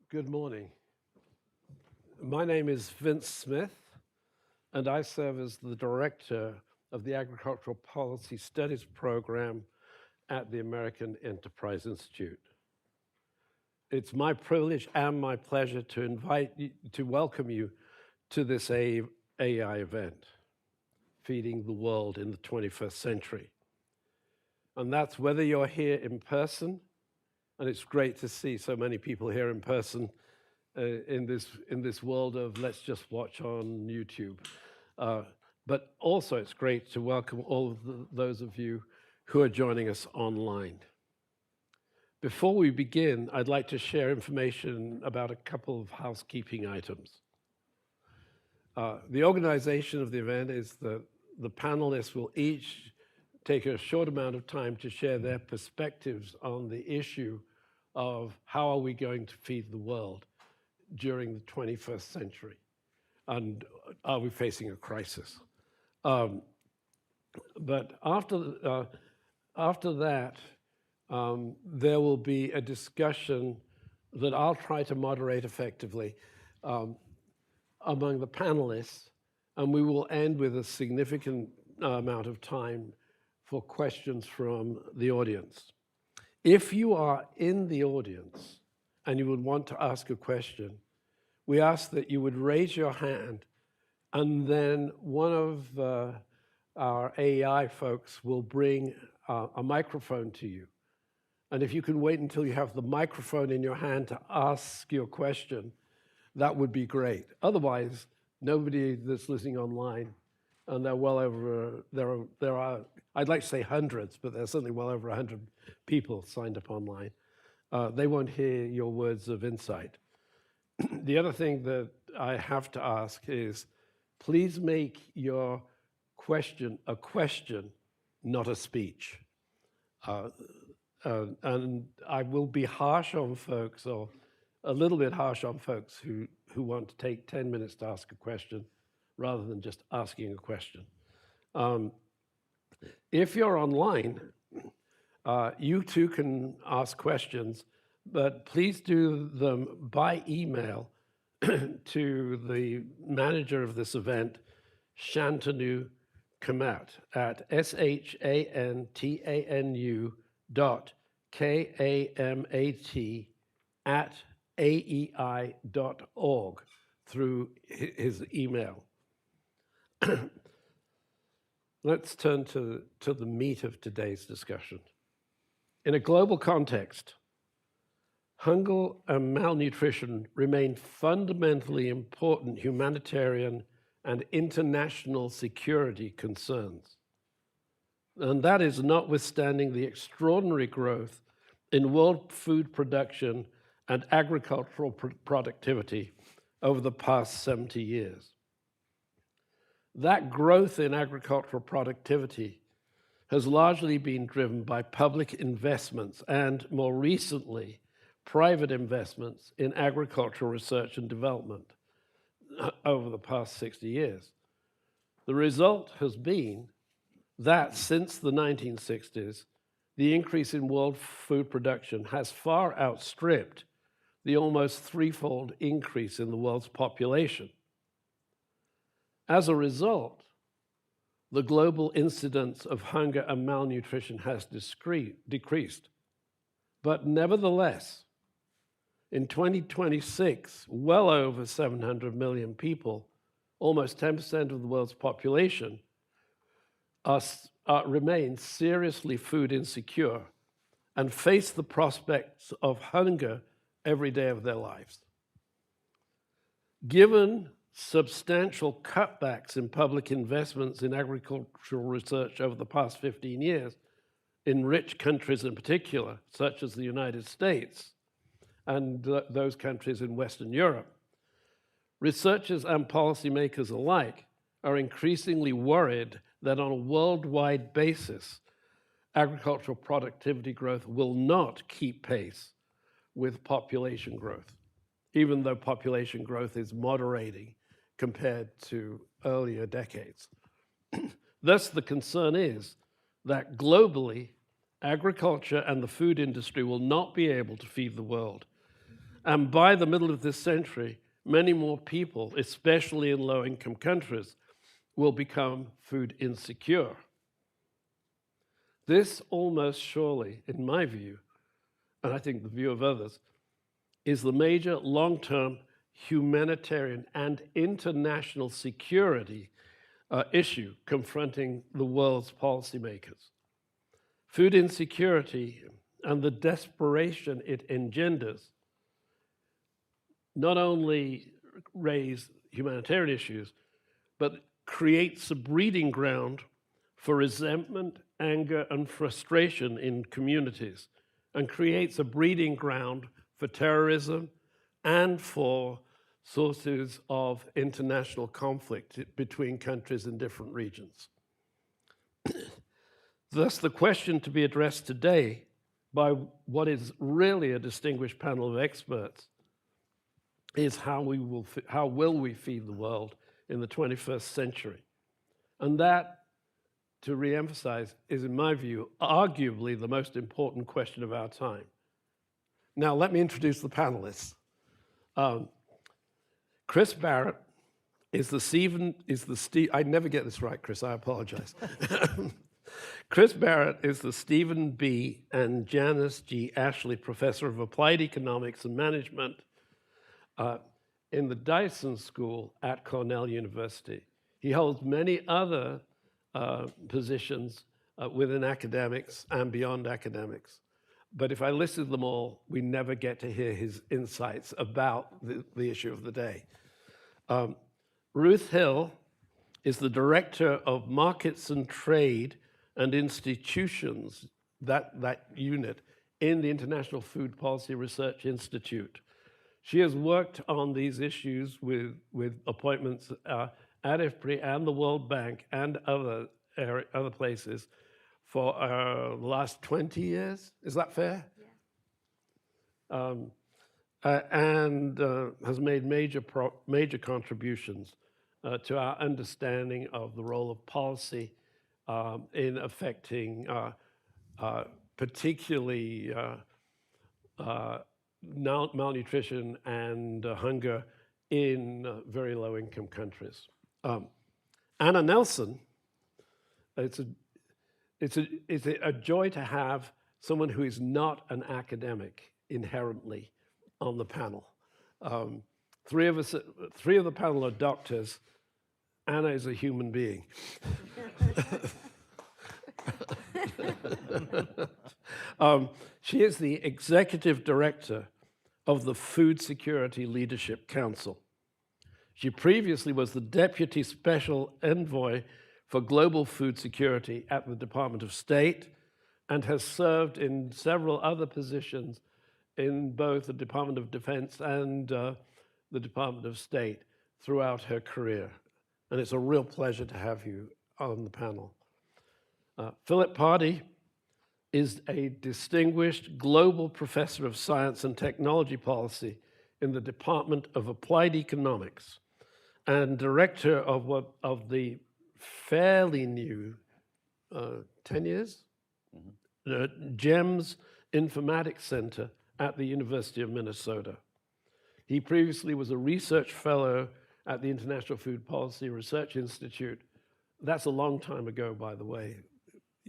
Good morning. My name is Vince Smith, and I serve as the director of the Agricultural Policy Studies program at the American Enterprise Institute. It's my privilege and my pleasure to welcome you to this AI event, Feeding the World in the 21st Century. And that's whether you're here in person, and it's great to see so many people here in person in this world of let's just watch on YouTube. But also it's great to welcome all of those of you who are joining us online. Before we begin, I'd like to share information about a couple of housekeeping items. The organization of the event is that the panelists will each take a short amount of time to share their perspectives on the issue of how are we going to feed the world during the 21st century, and are we facing a crisis? But after that, there will be a discussion that I'll try to moderate effectively among the panelists, and we will end with a significant amount of time for questions from the audience. If you are in the audience and you would want to ask a question, we ask that you would raise your hand, and then one of our AEI folks will bring a microphone to you. And if you can wait until you have the microphone in your hand to ask your question, that would be great. Otherwise, nobody that's listening online, and there are well over, there are, I'd like to say hundreds, but there's certainly well over 100 people signed up online. They won't hear your words of insight. The other thing that I have to ask is, please make your question a question, not a speech. And I will be harsh on folks, or a little bit harsh on folks who want to take 10 minutes to ask a question rather than just asking a question. If you're online, you too can ask questions, but please do them by email to the manager of this event, Shantanu Kamat, at shantanu.kamat@aei.org through his email. Let's turn to the meat of today's discussion. In a global context, hunger and malnutrition remain fundamentally important humanitarian and international security concerns. And that is notwithstanding the extraordinary growth in world food production and agricultural productivity over the past 70 years. That growth in agricultural productivity has largely been driven by public investments and, more recently, private investments in agricultural research and development over the past 60 years. The result has been that since the 1960s, the increase in world food production has far outstripped the almost threefold increase in the world's population. As a result, the global incidence of hunger and malnutrition has decreased. But nevertheless, in 2026, well over 700 million people, almost 10% of the world's population, remain seriously food insecure and face the prospects of hunger every day of their lives. Given substantial cutbacks in public investments in agricultural research over the past 15 years, in rich countries in particular, such as the United States and those countries in Western Europe, researchers and policymakers alike are increasingly worried that on a worldwide basis, agricultural productivity growth will not keep pace with population growth, even though population growth is moderating compared to earlier decades. Thus, the concern is that globally, agriculture and the food industry will not be able to feed the world And by the middle of this century, many more people, especially in low-income countries, will become food insecure. This almost surely, in my view, and I think the view of others, is the major long-term humanitarian and international security issue confronting the world's policymakers. Food insecurity and the desperation it engenders not only raise humanitarian issues, but creates a breeding ground for resentment, anger, and frustration in communities, and creates a breeding ground for terrorism and for sources of international conflict between countries in different regions. Thus, the question to be addressed today by what is really a distinguished panel of experts is how will we feed the world in the 21st century? And that, to re-emphasize, is, in my view, arguably the most important question of our time. Now, let me introduce the panelists. Chris Barrett is I never get this right, Chris, I apologize. Chris Barrett is the Stephen B. and Janice G. Ashley Professor of Applied Economics and Management in the Dyson School at Cornell University. He holds many other positions within academics and beyond academics. But if I listed them all, we never get to hear his insights about the issue of the day. Ruth Hill is the Director of Markets and Trade and Institutions, that unit, in the International Food Policy Research Institute. She has worked on these issues with appointments at IFPRI and the World Bank and other places for the last 20 years. Is that fair? Yeah. And has made major contributions to our understanding of the role of policy in affecting particularly malnutrition and hunger in very low-income countries. Anna Nelson, it's a joy to have someone who is not an academic inherently on the panel. Three of the panel are doctors. Anna is a human being. She is the executive director of the Food Security Leadership Council. She previously was the deputy special envoy for global food security at the Department of State and has served in several other positions in both the Department of Defense and the Department of State throughout her career. And it's a real pleasure to have you on the panel. Philip Pardee is a distinguished global professor of science and technology policy in the Department of Applied Economics and director of the fairly new, 10 years? GEMS Informatics Center at the University of Minnesota. He previously was a research fellow at the International Food Policy Research Institute. That's a long time ago, by the way.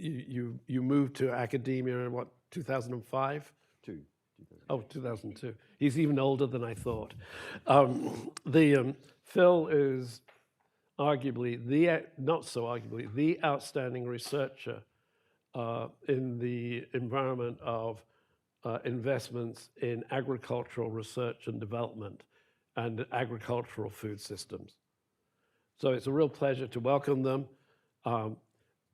You moved to academia in what, 2005? 2002. He's even older than I thought. Phil is arguably, not so arguably, the outstanding researcher in the environment of investments in agricultural research and development and agricultural food systems. So it's a real pleasure to welcome them.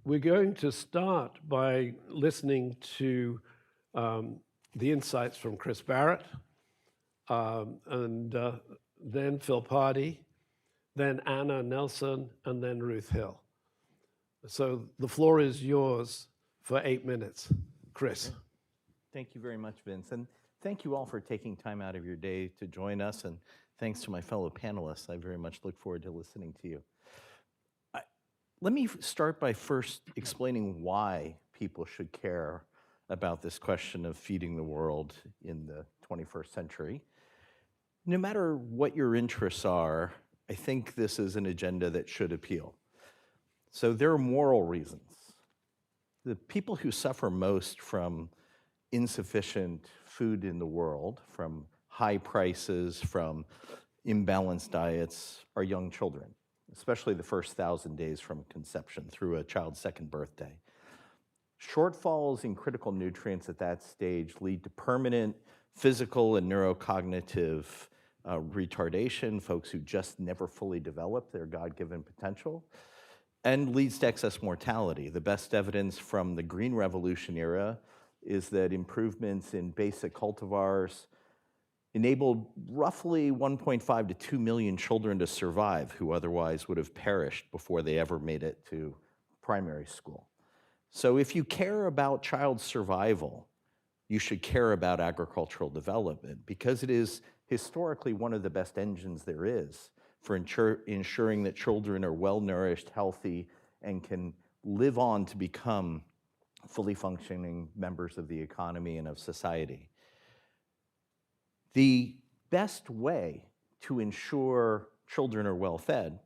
We're going to start by listening to the insights from Chris Barrett, and then Phil Pardee, then Anna Nelson, and then Ruth Hill. So the floor is yours for 8 minutes. Chris. Thank you very much, Vince. And thank you all for taking time out of your day to join us. And thanks to my fellow panelists. I very much look forward to listening to you. Let me start by first explaining why people should care about this question of feeding the world in the 21st century. No matter what your interests are, I think this is an agenda that should appeal. So there are moral reasons. The people who suffer most from insufficient food in the world, from high prices, from imbalanced diets, are young children, especially the first 1,000 days from conception through a child's second birthday. Shortfalls in critical nutrients at that stage lead to permanent physical and neurocognitive retardation, folks who just never fully develop their God-given potential, and leads to excess mortality. The best evidence from the Green Revolution era is that improvements in basic cultivars enabled roughly 1.5 to 2 million children to survive who otherwise would have perished before they ever made it to primary school. So if you care about child survival, you should care about agricultural development because it is historically one of the best engines there is for ensuring that children are well-nourished, healthy, and can live on to become fully functioning members of the economy and of society. The best way to ensure children are well-fed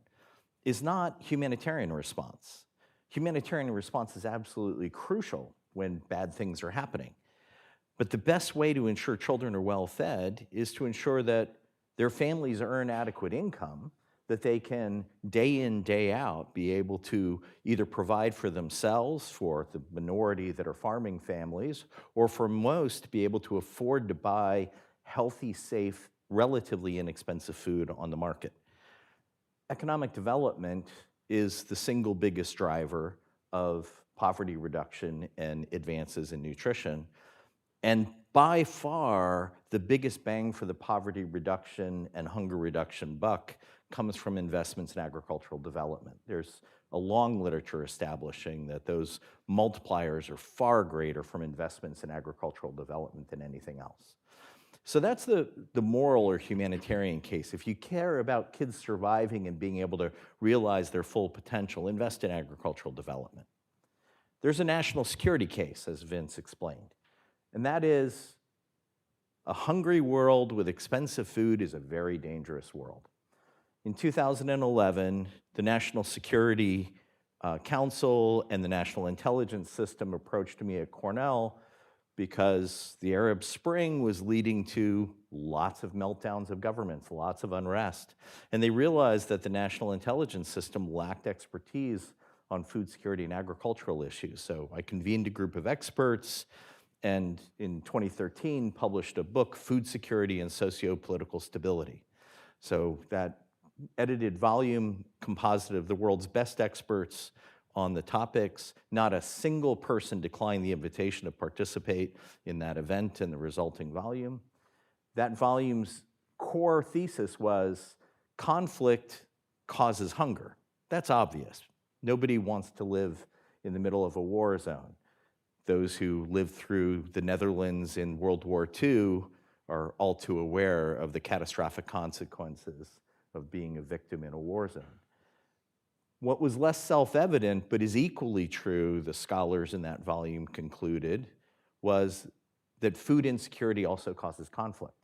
is not humanitarian response. Humanitarian response is absolutely crucial when bad things are happening. But the best way to ensure children are well-fed is to ensure that their families earn adequate income, that they can day in, day out be able to either provide for themselves, for the minority that are farming families, or for most be able to afford to buy healthy, safe, relatively inexpensive food on the market. Economic development is the single biggest driver of poverty reduction and advances in nutrition. And by far, the biggest bang for the poverty reduction and hunger reduction buck comes from investments in agricultural development. There's a long literature establishing that those multipliers are far greater from investments in agricultural development than anything else. So that's the moral or humanitarian case. If you care about kids surviving and being able to realize their full potential, invest in agricultural development. There's a national security case, as Vince explained, and that is a hungry world with expensive food is a very dangerous world. In 2011, the National Security Council and the National Intelligence System approached me at Cornell because the Arab Spring was leading to lots of meltdowns of governments, lots of unrest. And they realized that the National Intelligence System lacked expertise on food security and agricultural issues. So I convened a group of experts and in 2013 published a book, Food Security and Socio-Political Stability. So that edited volume composite of the world's best experts on the topics. Not a single person declined the invitation to participate in that event and the resulting volume. That volume's core thesis was conflict causes hunger. That's obvious. Nobody wants to live in the middle of a war zone. Those who lived through the Netherlands in World War II are all too aware of the catastrophic consequences of being a victim in a war zone. What was less self-evident, but is equally true, the scholars in that volume concluded, was that food insecurity also causes conflict.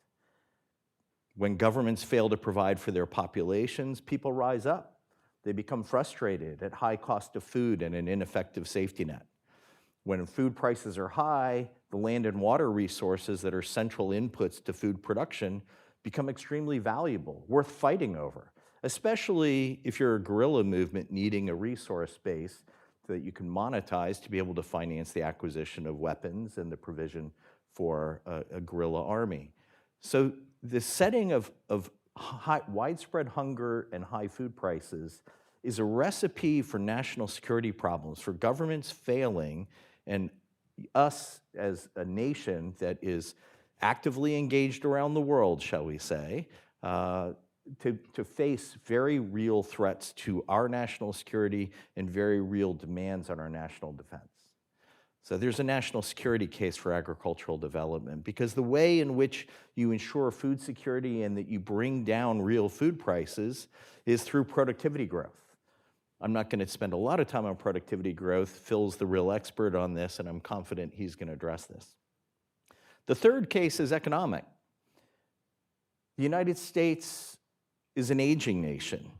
When governments fail to provide for their populations, people rise up. They become frustrated at high cost of food and an ineffective safety net. When food prices are high, the land and water resources that are central inputs to food production become extremely valuable, worth fighting over, especially if you're a guerrilla movement needing a resource base that you can monetize to be able to finance the acquisition of weapons and the provision for a guerrilla army. So the setting of widespread hunger and high food prices is a recipe for national security problems, for governments failing, and us as a nation that is actively engaged around the world, shall we say, to face very real threats to our national security and very real demands on our national defense. So there's a national security case for agricultural development because the way in which you ensure food security and that you bring down real food prices is through productivity growth. I'm not going to spend a lot of time on productivity growth. Phil's the real expert on this, and I'm confident he's going to address this. The third case is economic. The United States is an aging nation.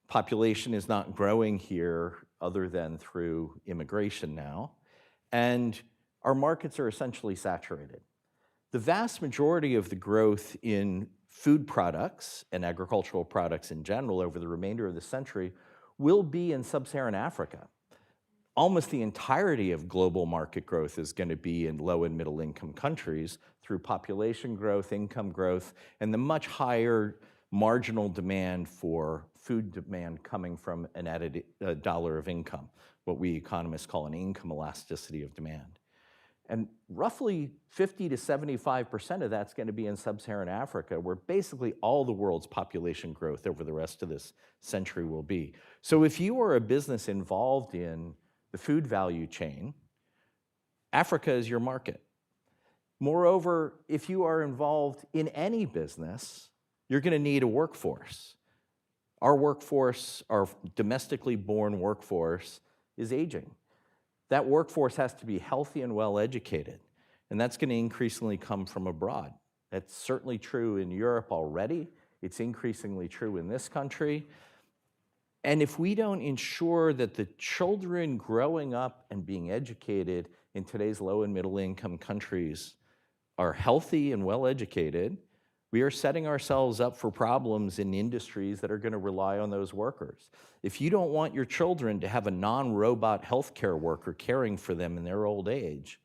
Population is not growing here other than through immigration now, and our markets are essentially saturated. The vast majority of the growth in food products and agricultural products in general over the remainder of the century will be in sub-Saharan Africa. Almost the entirety of global market growth is going to be in low and middle income countries through population growth, income growth, and the much higher marginal demand for food demand coming from an added dollar of income, what we economists call an income elasticity of demand. And roughly 50 to 75% of that's going to be in sub-Saharan Africa, where basically all the world's population growth over the rest of this century will be. So if you are a business involved in the food value chain, Africa is your market. Moreover, if you are involved in any business, you're going to need a workforce. Our workforce, our domestically born workforce, is aging. That workforce has to be healthy and well-educated, and that's going to increasingly come from abroad. That's certainly true in Europe already. It's increasingly true in this country. And if we don't ensure that the children growing up and being educated in today's low and middle income countries are healthy and well-educated, we are setting ourselves up for problems in industries that are going to rely on those workers. If you don't want your children to have a non-robot healthcare worker caring for them in their old age,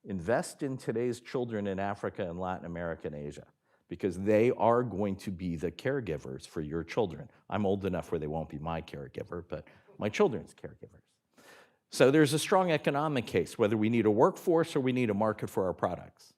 invest in today's children in Africa and Latin America and Asia, because they are going to be the caregivers for your children. I'm old enough where they won't be my caregiver, but my children's caregivers. So there's a strong economic case, whether we need a workforce or we need a market for our products.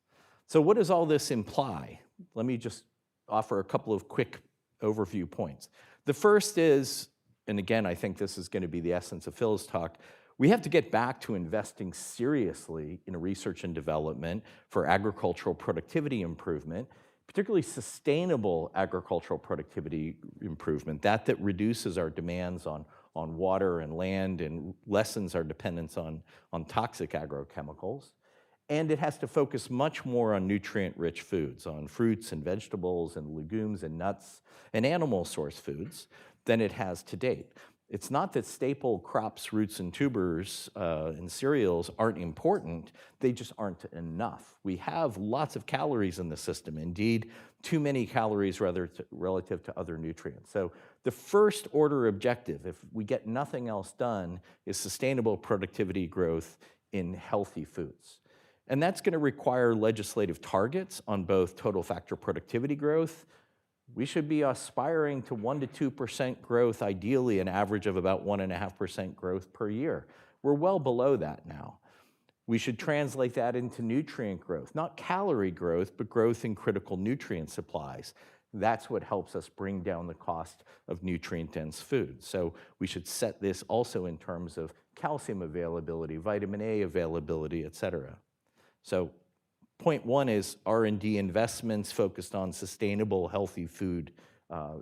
So what does all this imply? Let me just offer a couple of quick overview points. The first is, and again, I think this is going to be the essence of Phil's talk, we have to get back to investing seriously in research and development for agricultural productivity improvement, particularly sustainable agricultural productivity improvement, that reduces our demands on water and land and lessens our dependence on toxic agrochemicals. And it has to focus much more on nutrient-rich foods, on fruits and vegetables and legumes and nuts and animal source foods than it has to date. It's not that staple crops, roots, and tubers and cereals aren't important, they just aren't enough. We have lots of calories in the system, indeed, too many calories relative to other nutrients. So the first order objective, if we get nothing else done, is sustainable productivity growth in healthy foods. And that's going to require legislative targets on both total factor productivity growth. We should be aspiring to 1% to 2% growth, ideally an average of about 1.5% growth per year. We're well below that now. We should translate that into nutrient growth, not calorie growth, but growth in critical nutrient supplies. That's what helps us bring down the cost of nutrient-dense food. So we should set this also in terms of calcium availability, vitamin A availability, et cetera. So point one is R&D investments focused on sustainable, healthy food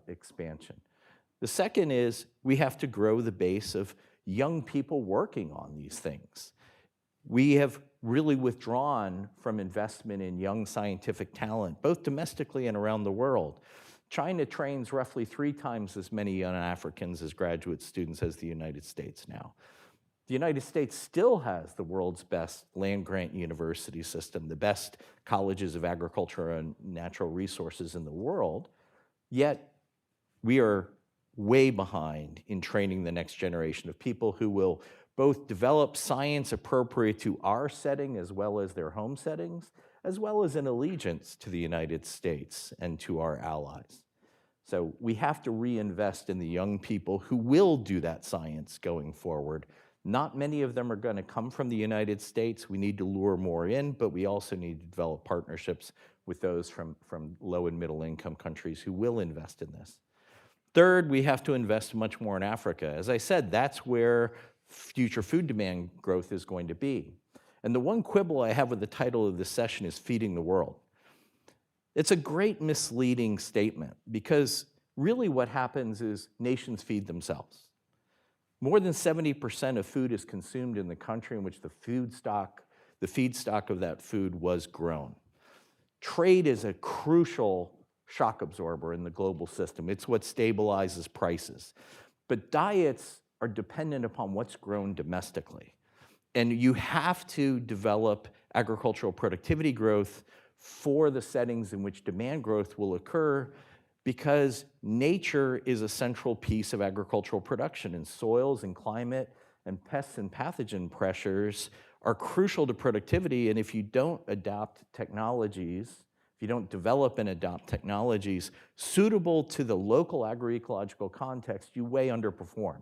expansion. The second is we have to grow the base of young people working on these things. We have really withdrawn from investment in young scientific talent, both domestically and around the world. China trains roughly 3 times as many young Africans as graduate students as the United States now. The United States still has the world's best land-grant university system, the best colleges of agriculture and natural resources in the world, yet we are way behind in training the next generation of people who will both develop science appropriate to our setting as well as their home settings, as well as an allegiance to the United States and to our allies. So we have to reinvest in the young people who will do that science going forward. Not many of them are going to come from the United States. We need to lure more in, but we also need to develop partnerships with those from low and middle income countries who will invest in this. Third, we have to invest much more in Africa. As I said, that's where future food demand growth is going to be. And the one quibble I have with the title of this session is Feeding the World. It's a great misleading statement because really what happens is nations feed themselves. More than 70% of food is consumed in the country in which the feedstock of that food was grown. Trade is a crucial shock absorber in the global system. It's what stabilizes prices. But diets are dependent upon what's grown domestically. And you have to develop agricultural productivity growth for the settings in which demand growth will occur, because nature is a central piece of agricultural production, and soils and climate and pests and pathogen pressures are crucial to productivity. And if you don't adopt technologies, if you don't develop and adopt technologies suitable to the local agroecological context, you way underperform.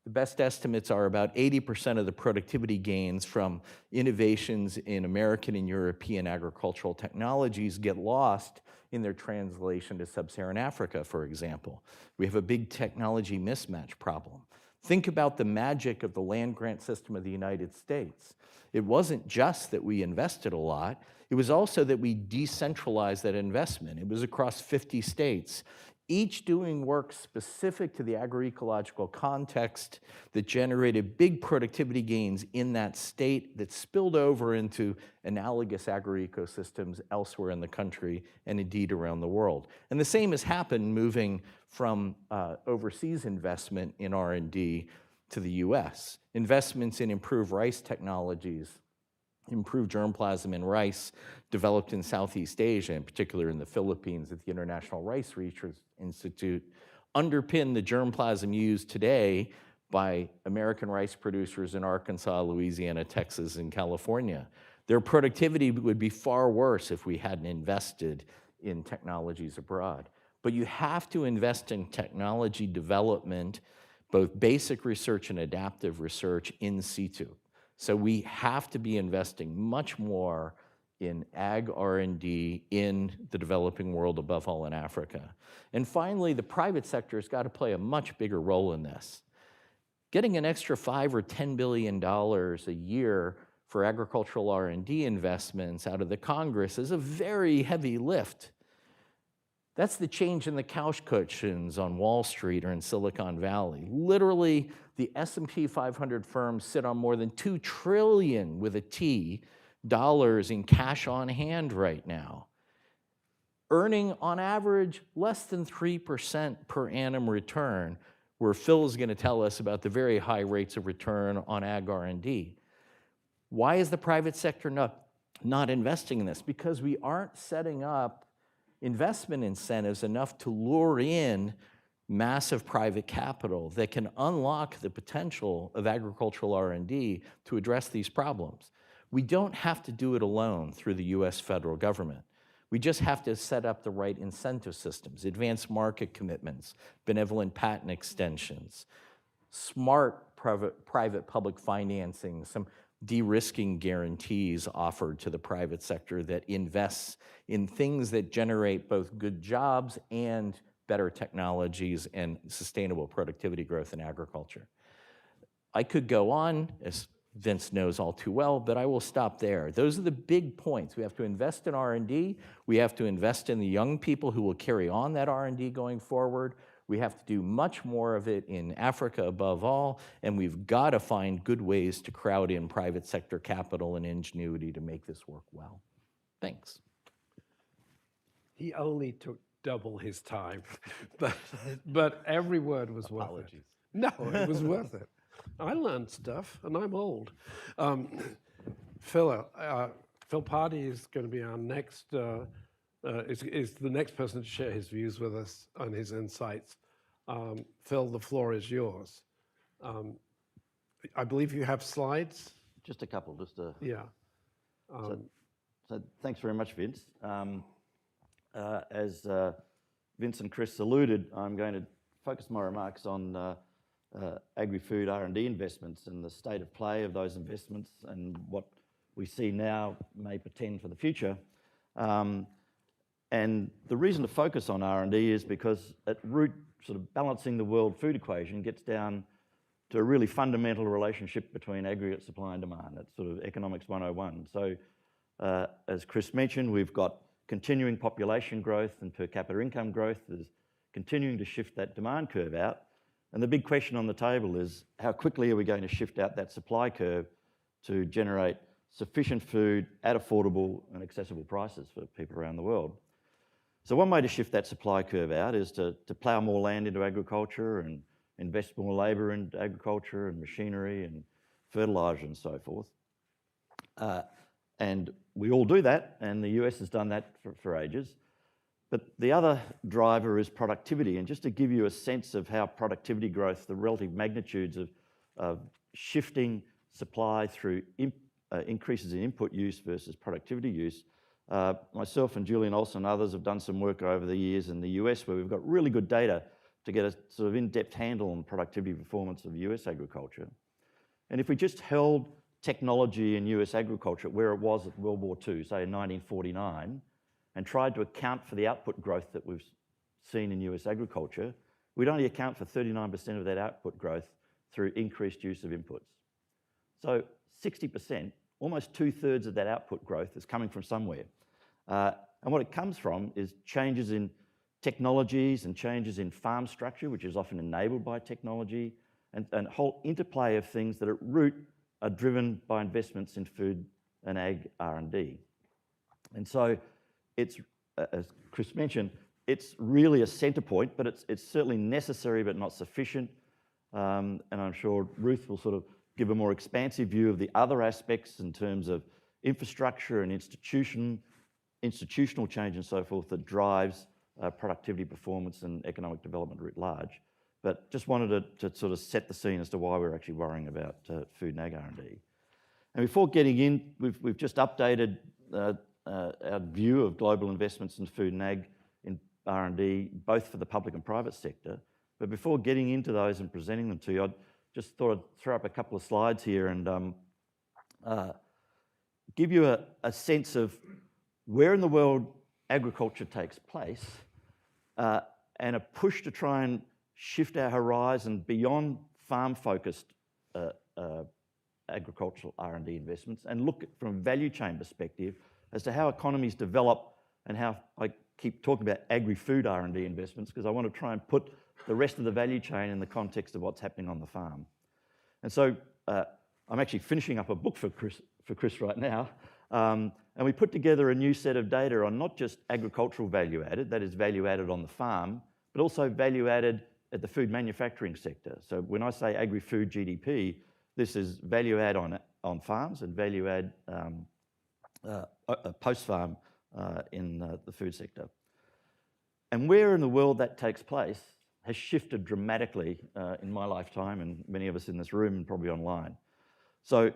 The best estimates are about 80% of the productivity gains from innovations in American and European agricultural technologies get lost in their translation to sub-Saharan Africa, for example. We have a big technology mismatch problem. Think about the magic of the land grant system of the United States. It wasn't just that we invested a lot, it was also that we decentralized that investment. It was across 50 states, each doing work specific to the agroecological context that generated big productivity gains in that state that spilled over into analogous agroecosystems elsewhere in the country and indeed around the world. And the same has happened moving from overseas investment in R&D to the US. Investments in improved rice technologies, improved germplasm in rice developed in Southeast Asia, in particular in the Philippines at the International Rice Research Institute, underpin the germplasm used today by American rice producers in Arkansas, Louisiana, Texas, and California. Their productivity would be far worse if we hadn't invested in technologies abroad. But you have to invest in technology development, both basic research and adaptive research in situ. So we have to be investing much more in ag R&D in the developing world, above all in Africa. And finally, the private sector has got to play a much bigger role in this. Getting an extra $5 or $10 billion a year for agricultural R&D investments out of the Congress is a very heavy lift. That's the change in the couch cushions on Wall Street or in Silicon Valley. Literally, the S&P 500 firms sit on more than $2 trillion with a T dollars in cash on hand right now, earning on average less than 3% per annum return, where Phil is going to tell us about the very high rates of return on ag R&D. Why is the private sector not investing in this? Because we aren't setting up investment incentives enough to lure in massive private capital that can unlock the potential of agricultural R&D to address these problems. We don't have to do it alone through the US federal government. We just have to set up the right incentive systems, advanced market commitments, benevolent patent extensions, smart private-public financing, some de-risking guarantees offered to the private sector that invests in things that generate both good jobs and better technologies and sustainable productivity growth in agriculture. I could go on, as Vince knows all too well, but I will stop there. Those are the big points. We have to invest in R&D. We have to invest in the young people who will carry on that R&D going forward. We have to do much more of it in Africa above all, and we've got to find good ways to crowd in private sector capital and ingenuity to make this work well. Thanks. He only took double his time, but every word was worth Apologies. it. No, it was worth it. I learned stuff, and I'm old. Phil Pardee is going to be our next, is the next person to share his views with us and his insights. Phil, the floor is yours. I believe you have slides. Just a couple, just a... Yeah. So thanks very much, Vince. As Vince and Chris alluded, I'm going to focus my remarks on agri-food R&D investments and the state of play of those investments and what we see now may portend for the future. And the reason to focus on R&D is because at root, sort of balancing the world food equation gets down to a really fundamental relationship between aggregate supply and demand. That's sort of economics 101. So as Chris mentioned, we've got continuing population growth and per capita income growth is continuing to shift that demand curve out. And the big question on the table is how quickly are we going to shift out that supply curve to generate sufficient food at affordable and accessible prices for people around the world. So one way to shift that supply curve out is to plough more land into agriculture and invest more labour into agriculture and machinery and fertiliser and so forth. And we all do that, and the US has done that for ages. But the other driver is productivity. And just to give you a sense of how productivity growth, the relative magnitudes of shifting supply through increases in input use versus productivity use, myself and Julian Olson and others have done some work over the years in the US where we've got really good data to get a sort of in-depth handle on productivity performance of US agriculture. And if we just held technology in US agriculture where it was at World War II, say in 1949, and tried to account for the output growth that we've seen in US agriculture, we'd only account for 39% of that output growth through increased use of inputs. So 60%, almost 2/3 of that output growth is coming from somewhere. And what it comes from is changes in technologies and changes in farm structure, which is often enabled by technology, and a whole interplay of things that at root are driven by investments in food and ag R&D. And so it's, as Chris mentioned, it's really a centre point, but it's certainly necessary but not sufficient. And I'm sure Ruth will sort of give a more expansive view of the other aspects in terms of infrastructure and institutional change and so forth that drives productivity performance and economic development writ large. But just wanted to sort of set the scene as to why we're actually worrying about food and ag R&D. And before getting in, we've just updated our view of global investments in food and ag in R&D, both for the public and private sector. But before getting into those and presenting them to you, I just thought I'd throw up a couple of slides here and give you a sense of where in the world agriculture takes place and a push to try and shift our horizon beyond farm-focused agricultural R&D investments and look at, from a value chain perspective as to how economies develop and how I keep talking about agri-food R&D investments because I want to try and put the rest of the value chain in the context of what's happening on the farm. And so I'm actually finishing up a book for Chris right now, and we put together a new set of data on not just agricultural value added, that is value added on the farm, but also value added at the food manufacturing sector. So when I say agri-food GDP, this is value add on farms and value add post-farm in the food sector. And where in the world that takes place has shifted dramatically in my lifetime and many of us in this room and probably online. So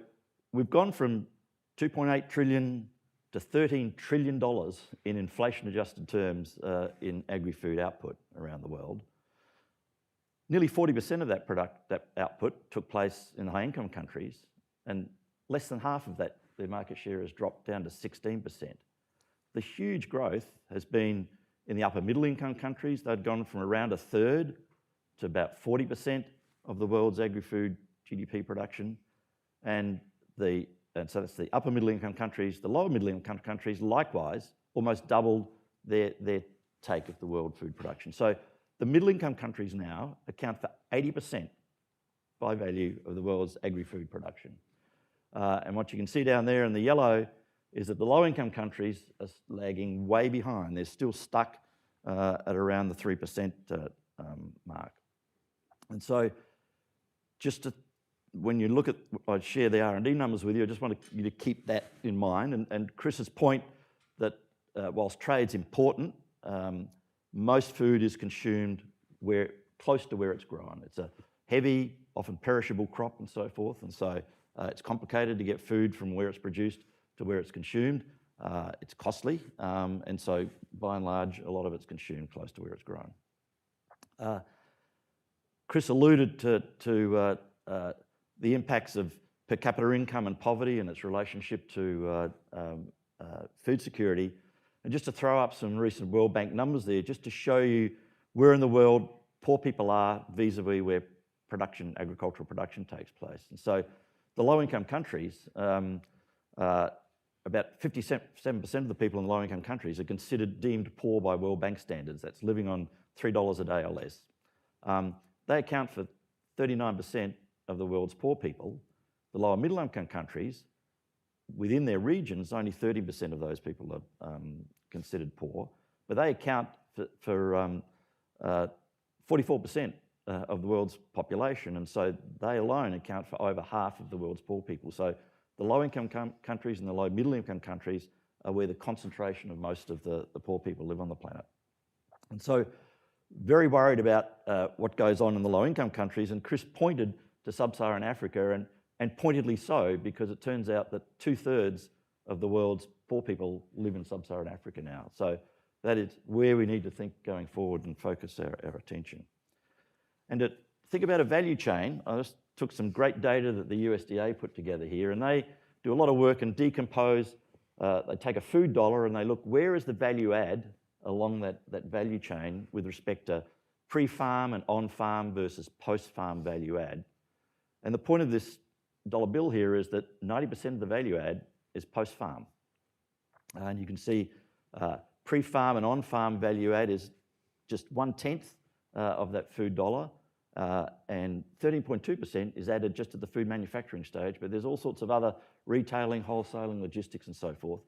we've gone from 2.8 trillion to $13 trillion in inflation-adjusted terms in agri-food output around the world. Nearly 40% of that output took place in high-income countries, and less than half of that, their market share has dropped down to 16%. The huge growth has been in the upper middle-income countries. They've gone from around 1/3 to about 40% of the world's agri-food GDP production, and so that's the upper middle-income countries. The lower middle-income countries, likewise, almost doubled their take of the world food production. So the middle-income countries now account for 80% by value of the world's agri-food production. And what you can see down there in the yellow is that the low-income countries are lagging way behind. They're still stuck at around the 3% mark. And so when you look at, I share the R&D numbers with you, I just want you to keep that in mind. And Chris's point that whilst trade's important, most food is consumed close to where it's grown. It's a heavy, often perishable crop and so forth, and so it's complicated to get food from where it's produced to where it's consumed. It's costly, and so by and large, a lot of it's consumed close to where it's grown. Chris alluded to the impacts of per capita income and poverty and its relationship to food security. And just to throw up some recent World Bank numbers there, just to show you where in the world poor people are vis-a-vis where agricultural production takes place. And so the low-income countries, about 57% of the people in low-income countries are considered deemed poor by World Bank standards. That's living on $3 a day or less. They account for 39% of the world's poor people. The lower middle-income countries, within their regions, only 30% of those people are considered poor. but they account for 44% of the world's population, and so they alone account for over half of the world's poor people. So the low-income countries and the low middle-income countries are where the concentration of most of the poor people live on the planet. And so very worried about what goes on in the low-income countries, and Chris pointed to sub-Saharan Africa, and pointedly so, because it turns out that 2/3 of the world's poor people live in sub-Saharan Africa now. So that is where we need to think going forward and focus our attention. And to think about a value chain, I just took some great data that the USDA put together here, and they do a lot of work and decompose. They take a food dollar and they look, where is the value add along that value chain with respect to pre-farm and on-farm versus post-farm value add. And the point of this dollar bill here is that 90% of the value add is post-farm. And you can see pre-farm and on-farm value add is just 1/10 of that food dollar, and 13.2% is added just at the food manufacturing stage, but there's all sorts of other retailing, wholesaling, logistics, and so forth.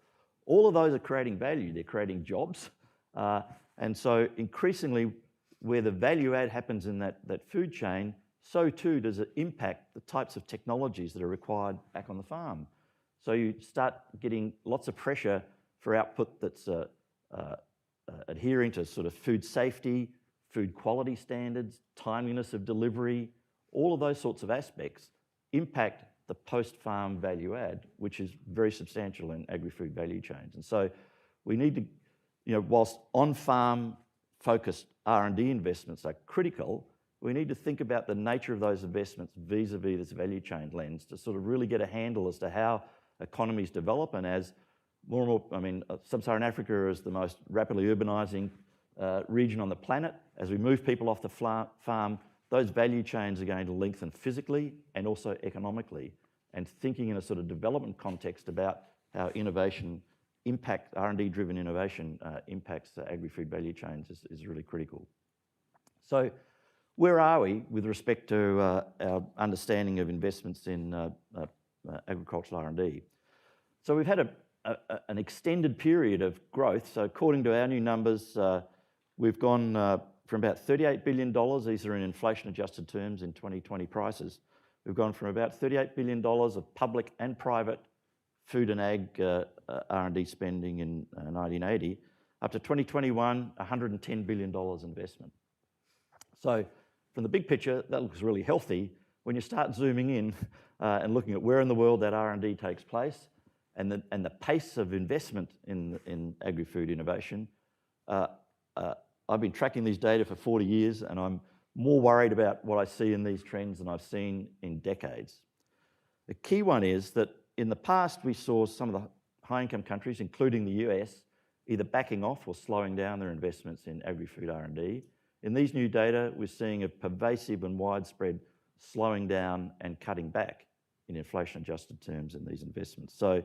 All of those are creating value, they're creating jobs, and so increasingly where the value add happens in that food chain, so too does it impact the types of technologies that are required back on the farm. So you start getting lots of pressure for output that's adhering to sort of food safety, food quality standards, timeliness of delivery, all of those sorts of aspects impact the post-farm value add, which is very substantial in agri-food value chains. And so we need to, whilst on-farm focused R&D investments are critical, we need to think about the nature of those investments vis-a-vis this value chain lens to sort of really get a handle as to how economies develop. And as more and more, sub-Saharan Africa is the most rapidly urbanising region on the planet. As we move people off the farm, those value chains are going to lengthen physically and also economically. And thinking in a sort of development context about how innovation R&D-driven innovation impacts the agri-food value chains is really critical. So where are we with respect to our understanding of investments in agricultural R&D? So we've had an extended period of growth. So according to our new numbers, we've gone from about $38 billion, these are in inflation-adjusted terms in 2020 prices, we've gone from about $38 billion of public and private food and ag R&D spending in 1980, up to 2021, $110 billion investment. So from the big picture, that looks really healthy. When you start zooming in and looking at where in the world that R&D takes place and the pace of investment in agri-food innovation, I've been tracking these data for 40 years and I'm more worried about what I see in these trends than I've seen in decades. The key one is that in the past we saw some of the high-income countries, including the US, either backing off or slowing down their investments in agri-food R&D. In these new data, we're seeing a pervasive and widespread slowing down and cutting back in inflation-adjusted terms in these investments. So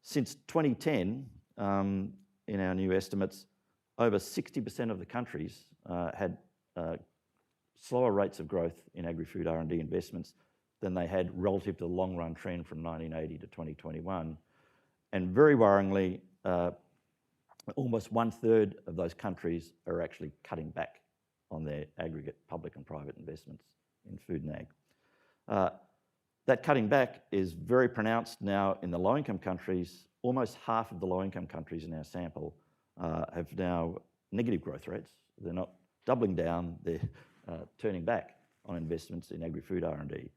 since 2010, in our new estimates, over 60% of the countries had slower rates of growth in agri-food R&D investments than they had relative to the long-run trend from 1980 to 2021. And very worryingly, almost 1/3 of those countries are actually cutting back on their aggregate public and private investments in food and ag. That cutting back is very pronounced now in the low-income countries. Almost half of the low-income countries in our sample have now negative growth rates. They're not doubling down, they're turning back on investments in agri-food R&D.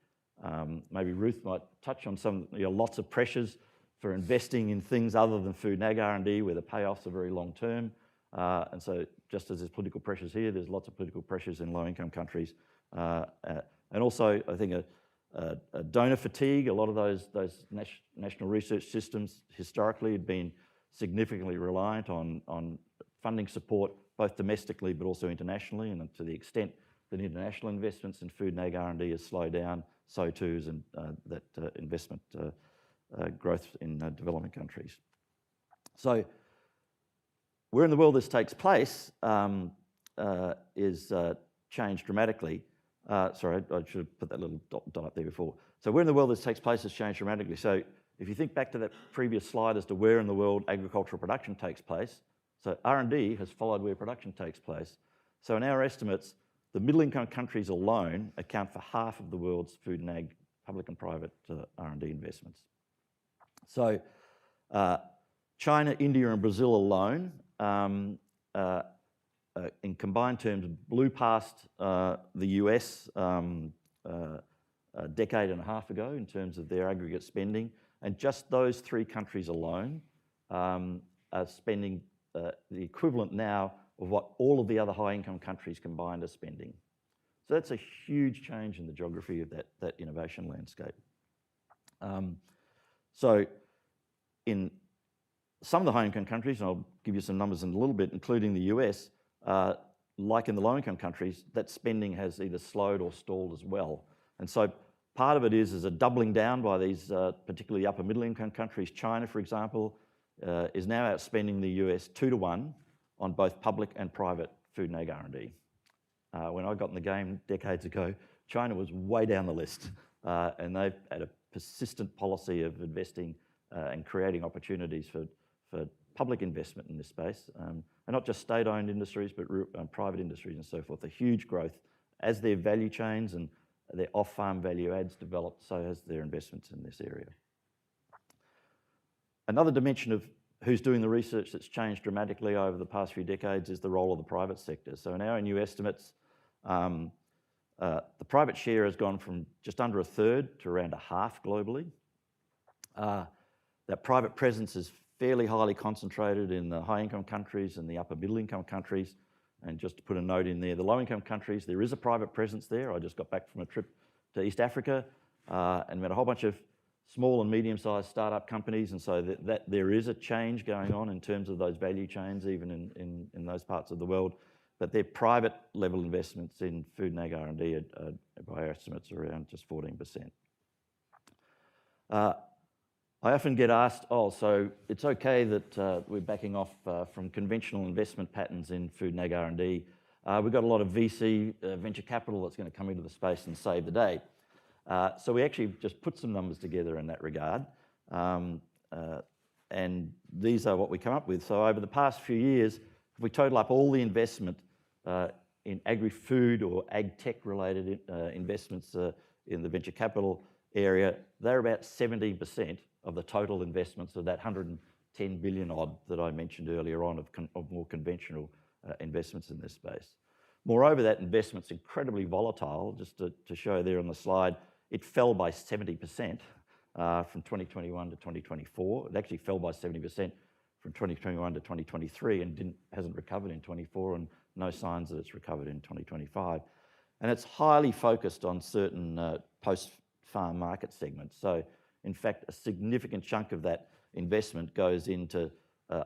Maybe Ruth might touch on some, lots of pressures for investing in things other than food and ag R&D where the payoffs are very long term. And so just as there's political pressures here, there's lots of political pressures in low-income countries. And also, I think a donor fatigue. A lot of those national research systems historically had been significantly reliant on funding support, both domestically but also internationally. And to the extent that international investments in food and ag R&D has slowed down, so too is that investment growth in developing countries. So where in the world this takes place is changed dramatically. Sorry, I should have put that little dot up there before. So where in the world this takes place has changed dramatically. So if you think back to that previous slide as to where in the world agricultural production takes place, So R&D has followed where production takes place. So in our estimates, the middle-income countries alone account for half of the world's food and ag, public and private R&D investments. So China, India and Brazil alone, in combined terms, blew past the US a decade and a half ago in terms of their aggregate spending. And just those three countries alone are spending the equivalent now of what all of the other high-income countries combined are spending. So that's a huge change in the geography of that innovation landscape. So in some of the high-income countries, and I'll give you some numbers in a little bit, including the US, like in the low-income countries, that spending has either slowed or stalled as well. And so part of it is a doubling down by these particularly upper middle-income countries. China, for example, is now outspending the US 2 to 1 on both public and private food and ag R&D. When I got in the game decades ago, China was way down the list, and they've had a persistent policy of investing and creating opportunities for public investment in this space, and not just state-owned industries, but private industries and so forth. A huge growth as their value chains and their off-farm value adds develop, so has their investments in this area. Another dimension of who's doing the research that's changed dramatically over the past few decades is the role of the private sector. So in our new estimates, the private share has gone from just under a third to around a half globally. That private presence is fairly highly concentrated in the high-income countries and the upper middle-income countries. And just to put a note in there, the low-income countries, there is a private presence there. I just got back from a trip to East Africa and met a whole bunch of small and medium-sized startup companies, and so that there is a change going on in terms of those value chains, even in those parts of the world. But their private level investments in food and ag R&D are, by our estimates, around just 14%. I often get asked, so it's okay that we're backing off from conventional investment patterns in food and ag R&D. We've got a lot of VC, venture capital that's going to come into the space and save the day. So we actually just put some numbers together in that regard. And these are what we come up with. So over the past few years, if we total up all the investment in agri-food or ag-tech related investments in the venture capital area, they're about 70% of the total investments of that 110 billion odd that I mentioned earlier on of more conventional investments in this space. Moreover, that investment's incredibly volatile. Just to show there on the slide, it fell by 70% from 2021 to 2024. It actually fell by 70% from 2021 to 2023 and hasn't recovered in 24, and no signs that it's recovered in 2025. And it's highly focused on certain post-farm market segments. So in fact, a significant chunk of that investment goes into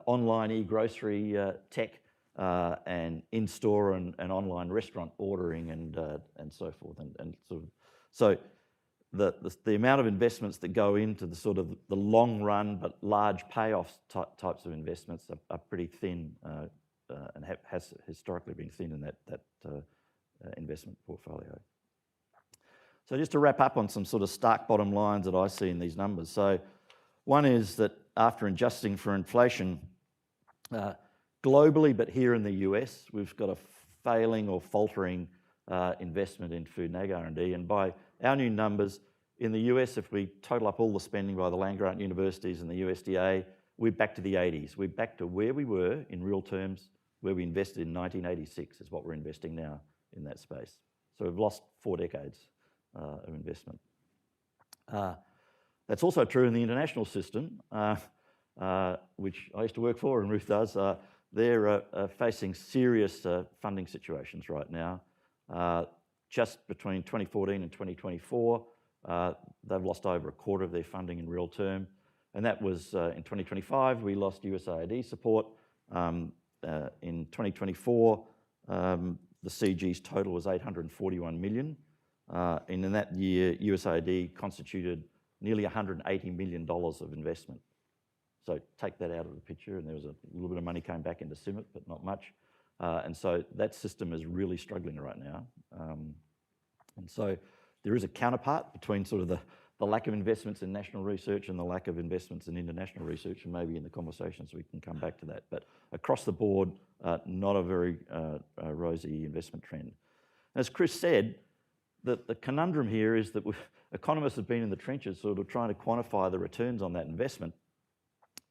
online e-grocery tech and in-store and online restaurant ordering and so forth. And sort of, so the amount of investments that go into the sort of the long run but large payoffs types of investments are pretty thin and has historically been thin in that investment portfolio. So just to wrap up on some sort of stark bottom lines that I see in these numbers. So one is that after adjusting for inflation, globally, but here in the US, we've got a failing or faltering investment in food and ag R&D. And by our new numbers, in the US, if we total up all the spending by the land-grant universities and the USDA, we're back to the 80s. We're back to where we were in real terms, where we invested in 1986 is what we're investing now in that space. So we've lost 4 decades of investment. That's also true in the international system, which I used to work for and Ruth does. They're facing serious funding situations right now. Just between 2014 and 2024, they've lost over a quarter of their funding in real term. And that was in 2025, we lost USAID support. In 2024, the CG's total was $841 million. And in that year, USAID constituted nearly $180 million of investment. So take that out of the picture, and there was a little bit of money came back into CIMMYT, but not much. And so that system is really struggling right now. And so there is a counterpart between sort of the the lack of investments in national research and the lack of investments in international research, and maybe in the conversations we can come back to that. But across the board, not a very rosy investment trend. As Chris said, the conundrum here is that economists have been in the trenches sort of trying to quantify the returns on that investment.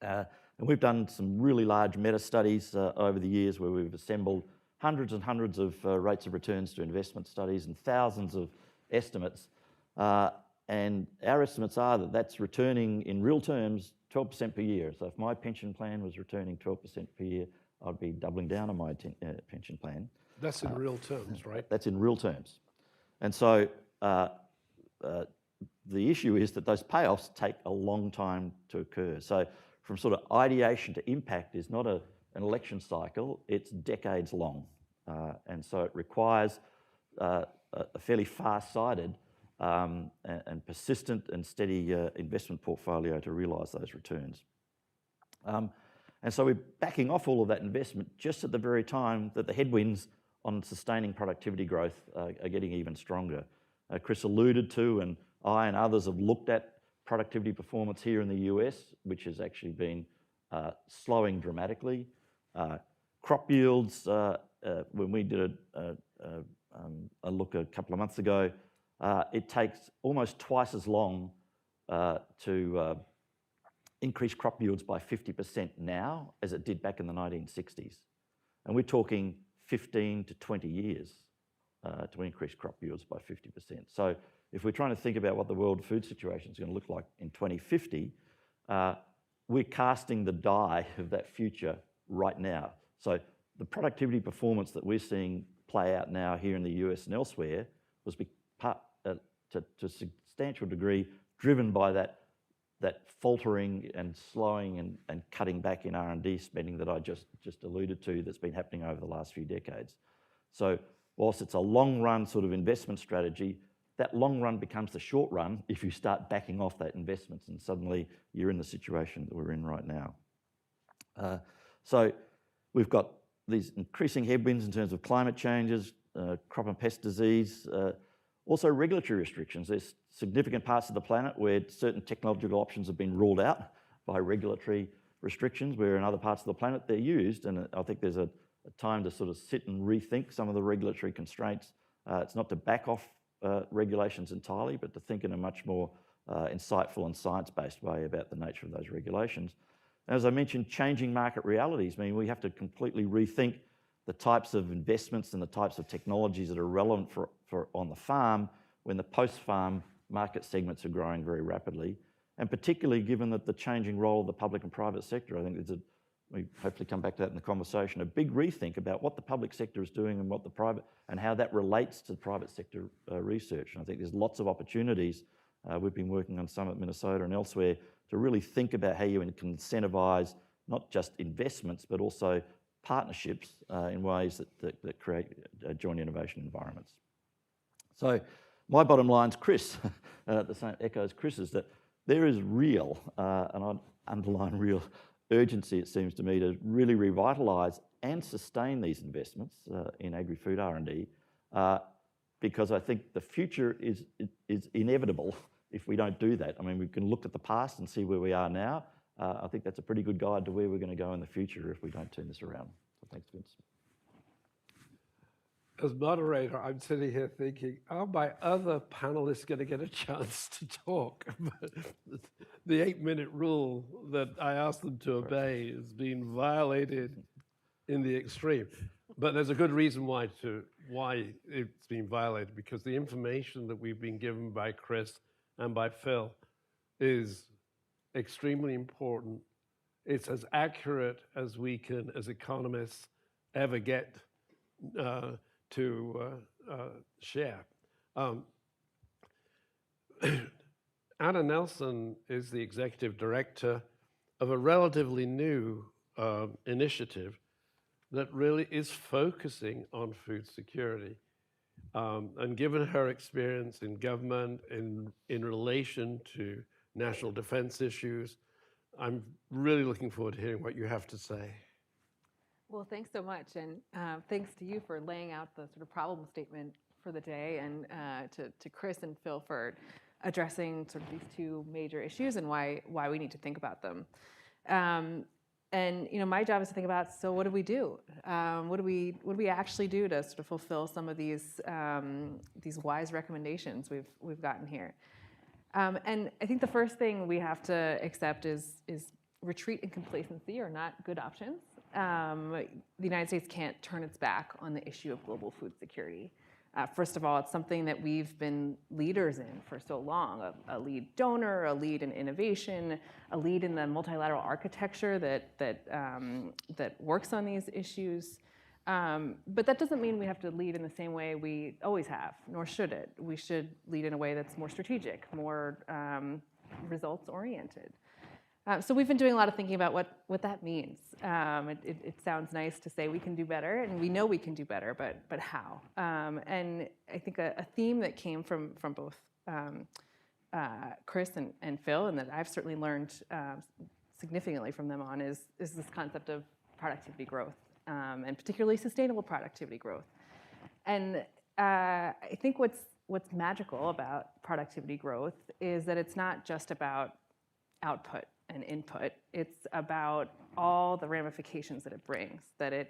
And we've done some really large meta-studies over the years where we've assembled hundreds and hundreds of rates of returns to investment studies and thousands of estimates. And our estimates are that that's returning in real terms 12% per year. So if my pension plan was returning 12% per year, I'd be doubling down on my pension plan. That's in real terms, right? That's in real terms. And so the issue is that those payoffs take a long time to occur. So from sort of ideation to impact is not an election cycle, it's decades long. And so it requires a fairly far-sighted and persistent and steady investment portfolio to realise those returns. And so we're backing off all of that investment just at the very time that the headwinds on sustaining productivity growth are getting even stronger. Chris alluded to, and I and others have looked at productivity performance here in the US, which has actually been slowing dramatically. Crop yields, when we did a look a couple of months ago, it takes almost twice as long to increase crop yields by 50% now as it did back in the 1960s. And we're talking 15 to 20 years to increase crop yields by 50%. So if we're trying to think about what the world food situation is going to look like in 2050, we're casting the die of that future right now. So the productivity performance that we're seeing play out now here in the US and elsewhere was to a substantial degree driven by that faltering and slowing and cutting back in R&D spending that I just alluded to that's been happening over the last few decades. So whilst it's a long run sort of investment strategy, that long run becomes the short run if you start backing off that investments, and suddenly you're in the situation that we're in right now. So we've got these increasing headwinds in terms of climate changes, crop and pest disease, also regulatory restrictions. There's significant parts of the planet where certain technological options have been ruled out by regulatory restrictions, where in other parts of the planet they're used, and I think there's a time to sort of sit and rethink some of the regulatory constraints. It's not to back off regulations entirely, but to think in a much more insightful and science-based way about the nature of those regulations. And as I mentioned, changing market realities mean we have to completely rethink the types of investments and the types of technologies that are relevant for on the farm when the post-farm market segments are growing very rapidly, and particularly given that the changing role of the public and private sector. I think we hopefully come back to that in the conversation, a big rethink about what the public sector is doing and what the private, and how that relates to the private sector research. And I think there's lots of opportunities. We've been working on some at Minnesota and elsewhere to really think about how you can incentivise not just investments, but also partnerships in ways that create joint innovation environments. So my bottom line's Chris, the same echoes Chris's, that there is real, and I'd underline real urgency, it seems to me, to really revitalise and sustain these investments in agri-food R&D, because I think the future is inevitable if we don't do that. I mean, we can look at the past and see where we are now. I think that's a pretty good guide to where we're going to go in the future if we don't turn this around. So thanks, Vince. As moderator, I'm sitting here thinking, are my other panelists going to get a chance to talk? The 8-minute rule that I asked them to obey is being violated in the extreme. But there's a good reason why it's being violated, because the information that we've been given by Chris and by Phil is extremely important. It's as accurate as we can, as economists, ever get to share. Anna Nelson is the executive director of a relatively new initiative that really is focusing on food security. And given her experience in government, in relation to national defense issues, I'm really looking forward to hearing what you have to say. Well, thanks so much, and thanks to you for laying out the sort of problem statement for the day, and to Chris and Phil for addressing sort of these two major issues and why we need to think about them. And my job is to think about, so what do we do? What do we actually do to sort of fulfill some of these wise recommendations we've gotten here? And I think the first thing we have to accept is retreat and complacency are not good options. The United States can't turn its back on the issue of global food security. First of all, it's something that we've been leaders in for so long, a lead donor, a lead in innovation, a lead in the multilateral architecture that works on these issues. But that doesn't mean we have to lead in the same way we always have, nor should it. We should lead in a way that's more strategic, more results-oriented. So we've been doing a lot of thinking about what that means. It sounds nice to say we can do better, and we know we can do better, but how? And I think a theme that came from both Chris and Phil, and that I've certainly learned significantly from them on, is this concept of productivity growth, and particularly sustainable productivity growth. And I think what's magical about productivity growth is that it's not just about output and input. It's about all the ramifications that it brings, that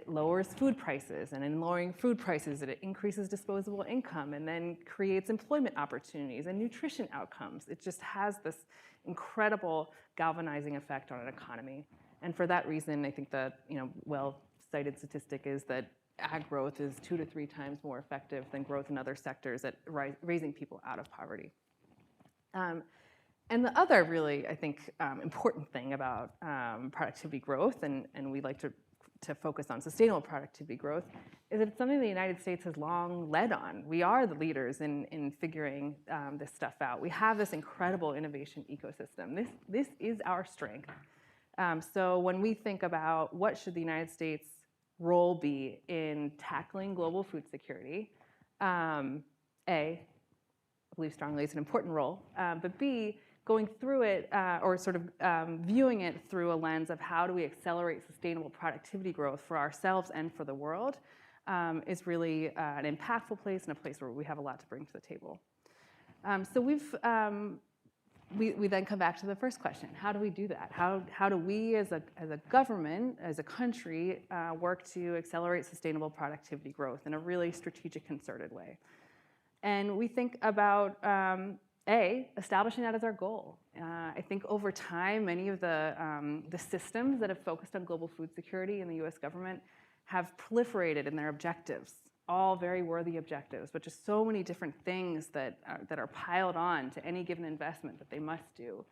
lowers food prices, and in lowering food prices, it increases disposable income and then creates employment opportunities and nutrition outcomes. It just has this incredible galvanizing effect on an economy. And for that reason, I think the well-cited statistic is that ag growth is 2 to 3 times more effective than growth in other sectors at raising people out of poverty. And the other really, I think, important thing about productivity growth, and we like to focus on sustainable productivity growth, is that it's something the United States has long led on. We are the leaders in figuring this stuff out. We have this incredible innovation ecosystem. This is our strength. So when we think about what should the United States' role be in tackling global food security, A, I believe strongly it's an important role, but B, going through it, or sort of viewing it through a lens of how do we accelerate sustainable productivity growth for ourselves and for the world, is really an impactful place and a place where we have a lot to bring to the table. So we then come back to the first question: how do we do that? How do we, as a government, as a country, work to accelerate sustainable productivity growth in a really strategic, concerted way? And we think about establishing that as our goal. I think over time, many of the systems that have focused on global food security in the U.S. government have proliferated in their objectives, all very worthy objectives, but just so many different things that are piled on to any given investment that they must do.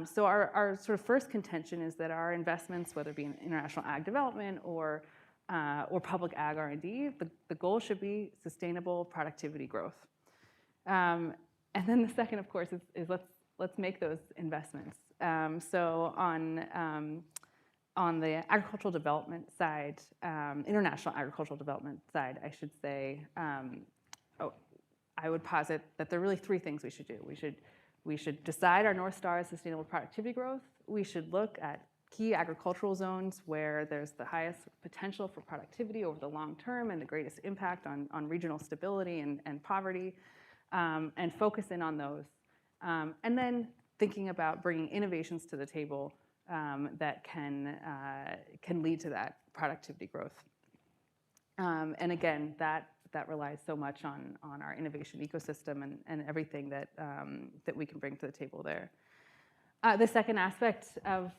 So our sort of first contention is that our investments, whether it be in international ag development or public ag R&D, the goal should be sustainable productivity growth. And then the second, of course, is let's make those investments. So on the agricultural development side, international agricultural development side, I should say, I would posit that there are really 3 things we should do. We should decide our North Star as sustainable productivity growth. We should look at key agricultural zones where there's the highest potential for productivity over the long term and the greatest impact on regional stability and poverty. And focus in on those. And then thinking about bringing innovations to the table that can lead to that productivity growth. And again, that relies so much on our innovation ecosystem and everything that we can bring to the table there. The second aspect of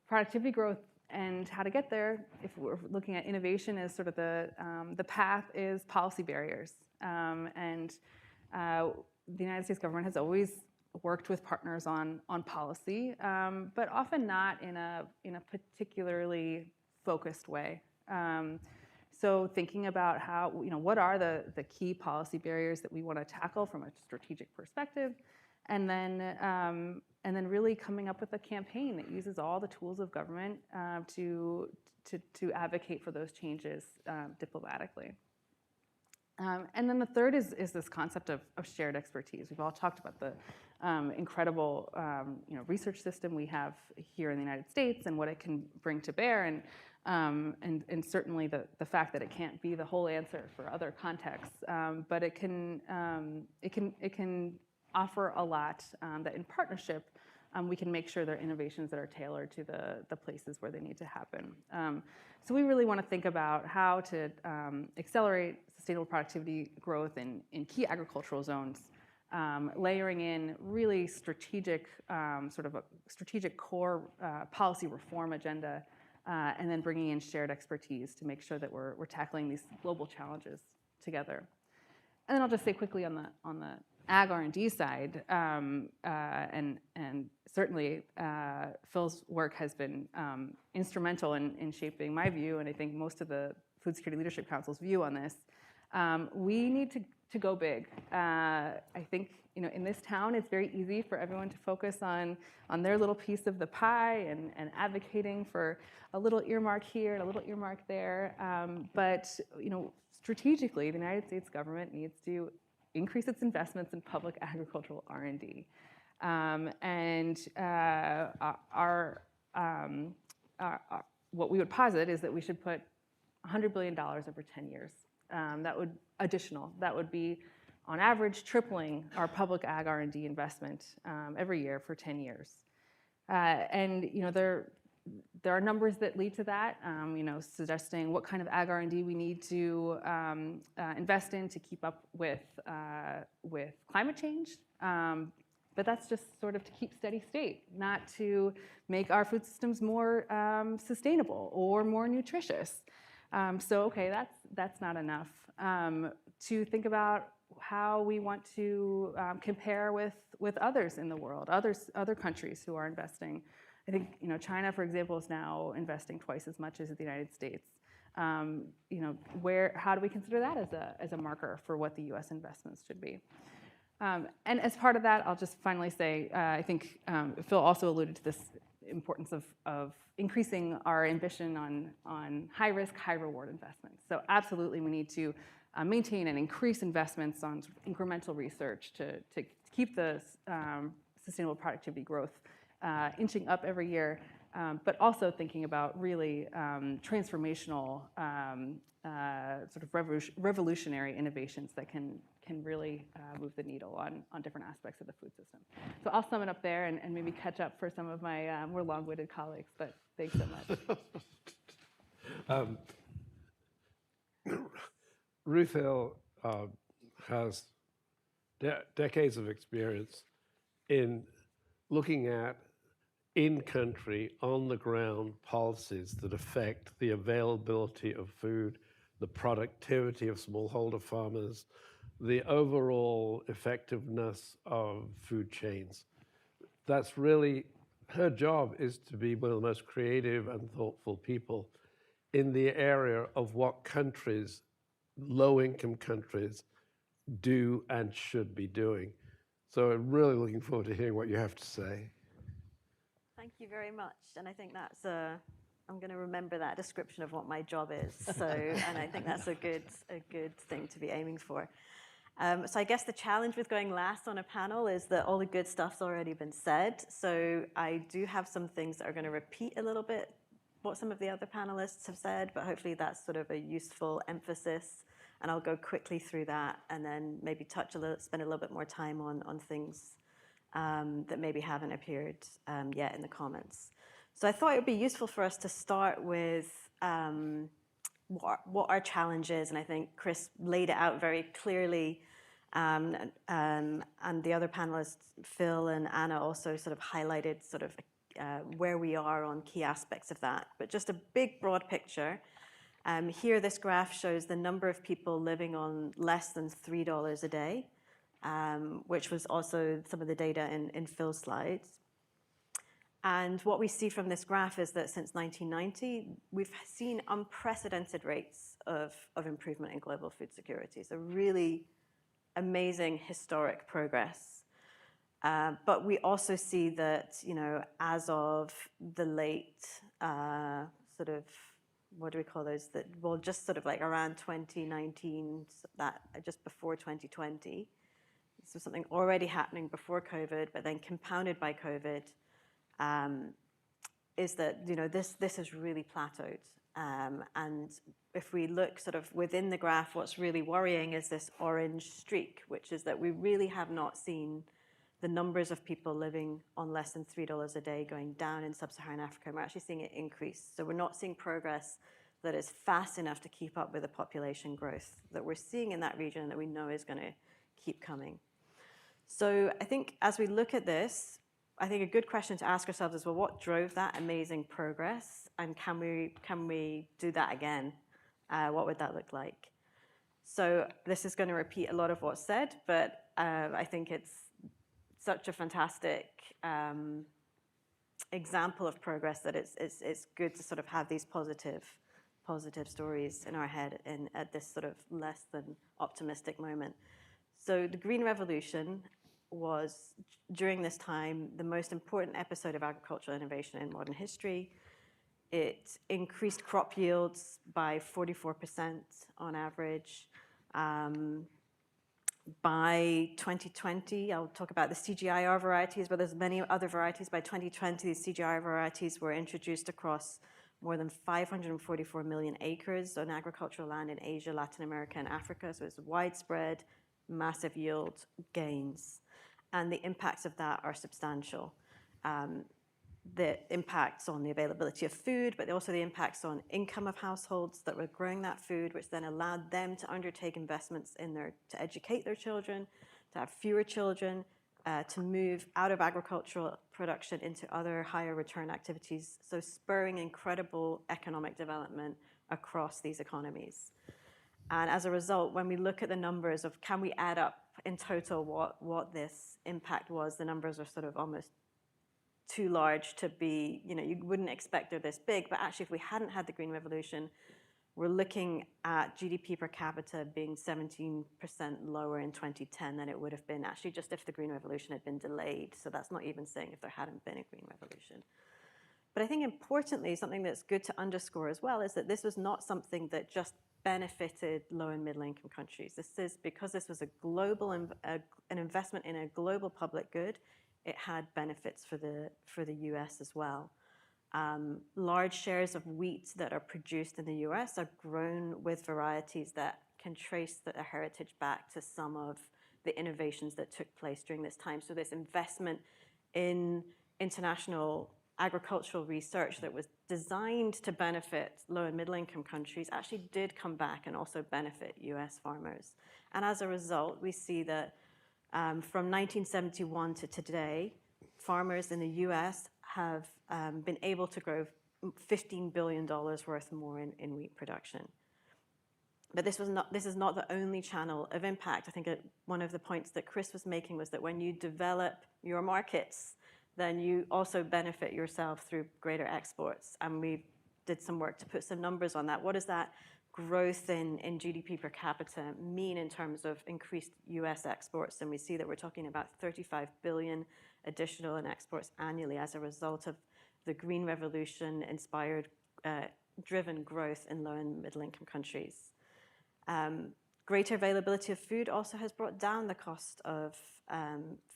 productivity growth and how to get there, if we're looking at innovation as sort of the path, is policy barriers. And the United States government has always worked with partners on policy, but often not in a particularly focused way. So thinking about how, what are the key policy barriers that we want to tackle from a strategic perspective, and then really coming up with a campaign that uses all the tools of government to advocate for those changes diplomatically. And then the third is this concept of shared expertise. We've all talked about incredible research system we have here in the United States and what it can bring to bear, and certainly the fact that it can't be the whole answer for other contexts, but it can offer a lot that in partnership we can make sure they're innovations that are tailored to the places where they need to happen. So we really want to think about how to accelerate sustainable productivity growth in key agricultural zones, layering in really strategic, sort of a strategic core policy reform agenda, and then bringing in shared expertise to make sure that we're tackling these global challenges together. And then I'll just say quickly on the ag R&D side, and certainly Phil's work has been instrumental in shaping my view, and I think most of the Food Security Leadership Council's view on this. We need to go big. I think in this town it's very easy for everyone to focus on their little piece of the pie and advocating for a little earmark here and a little earmark there. But strategically, the United States government needs to increase its investments in public agricultural R&D. What we would posit is that we should put $100 billion over 10 years. That would be, on average, tripling our public ag R&D investment every year for 10 years. There are numbers that lead to that, suggesting what kind of ag R&D we need to invest in to keep up with climate change. But that's just sort of to keep steady state, not to make our food systems more sustainable or more nutritious. So okay, that's not enough. To think about how we want to compare with others in the world, other countries who are investing. I think China, for example, is now investing twice as much as the United States. How do we consider that as a marker for what the U.S. investments should be? And as part of that, I'll just finally say, I think Phil also alluded to this importance of increasing our ambition on high-risk, high-reward investments. So absolutely, we need to maintain and increase investments on sort of incremental research to keep the sustainable productivity growth inching up every year, but also thinking about really transformational, sort of revolutionary innovations that can really move the needle on different aspects of the food system. So I'll sum it up there and maybe catch up for some of my more long-winded colleagues, but thanks so much. Ruth Hill has decades of experience in looking at in-country, on-the-ground policies that affect the availability of food, the productivity of smallholder farmers, the overall effectiveness of food chains. That's really, her job is to be one of the most creative and thoughtful people in the area of what countries, low-income countries, do and should be doing. So I'm really looking forward to hearing what you have to say. Thank you very much. And I think that's I'm going to remember that description of what my job is. So, and I think that's a good thing to be aiming for. So I guess the challenge with going last on a panel is that all the good stuff's already been said. So I do have some things that are going to repeat a little bit what some of the other panelists have said, but hopefully that's sort of a useful emphasis. And I'll go quickly through that and then maybe spend a little bit more time on things that maybe haven't appeared yet in the comments. So I thought it would be useful for us to start with what our challenge is, and I think Chris laid it out very clearly, and the other panelists, Phil and Anna, also sort of highlighted sort of where we are on key aspects of that. But just a big, broad picture. Here, this graph shows the number of people living on less than $3 a day, which was also some of the data in Phil's slides. And what we see from this graph is that since 1990, we've seen unprecedented rates of improvement in global food security. So really amazing historic progress. But we also see that, as of the late sort of, what do we call those? Just sort of like around 2019, just before 2020, this was something already happening before COVID, but then compounded by COVID, is that this has really plateaued. And if we look sort of within the graph, what's really worrying is this orange streak, which is that we really have not seen the numbers of people living on less than $3 a day going down in sub-Saharan Africa. We're actually seeing it increase. So we're not seeing progress that is fast enough to keep up with the population growth that we're seeing in that region that we know is going to keep coming. So I think as we look at this, I think a good question to ask ourselves is, well, what drove that amazing progress? And can we do that again? What would that look like? So this is going to repeat a lot of what's said, but I think it's such a fantastic example of progress that it's good to sort of have these positive stories in our head at this sort of less than optimistic moment. So the Green Revolution was, during this time, the most important episode of agricultural innovation in modern history. It increased crop yields by 44% on average. By 2020, I'll talk about the CGIR varieties, but there's many other varieties. By 2020, these CGIR varieties were introduced across more than 544 million acres on agricultural land in Asia, Latin America, and Africa. So it's widespread, massive yield gains. And the impacts of that are substantial. The impacts on the availability of food, but also the impacts on income of households that were growing that food, which then allowed them to undertake investments to educate their children, to have fewer children, to move out of agricultural production into other higher return activities, so spurring incredible economic development across these economies. And as a result, when we look at the numbers of can we add up in total what this impact was, the numbers are sort of almost too large to be, you wouldn't expect they're this big, but actually if we hadn't had the Green Revolution, we're looking at GDP per capita being 17% lower in 2010 than it would have been actually just if the Green Revolution had been delayed. So that's not even saying if there hadn't been a Green Revolution. But I think importantly, something that's good to underscore as well is that this was not something that just benefited low and middle income countries. This is because this was a global, an investment in a global public good, it had benefits for the US as well. Large shares of wheat that are produced in the US are grown with varieties that can trace the heritage back to some of the innovations that took place during this time. So this investment in international agricultural research that was designed to benefit low and middle income countries actually did come back and also benefit US farmers. And as a result, we see that from 1971 to today, farmers in the US have been able to grow $15 billion worth more in wheat production. But this is not the only channel of impact. I think one of the points that Chris was making was that when you develop your markets, then you also benefit yourself through greater exports. And we did some work to put some numbers on that. What does that growth in GDP per capita mean in terms of increased US exports? And we see that we're talking about 35 billion additional in exports annually as a result of the Green Revolution inspired, driven growth in low and middle income countries. Greater availability of food also has brought down the cost of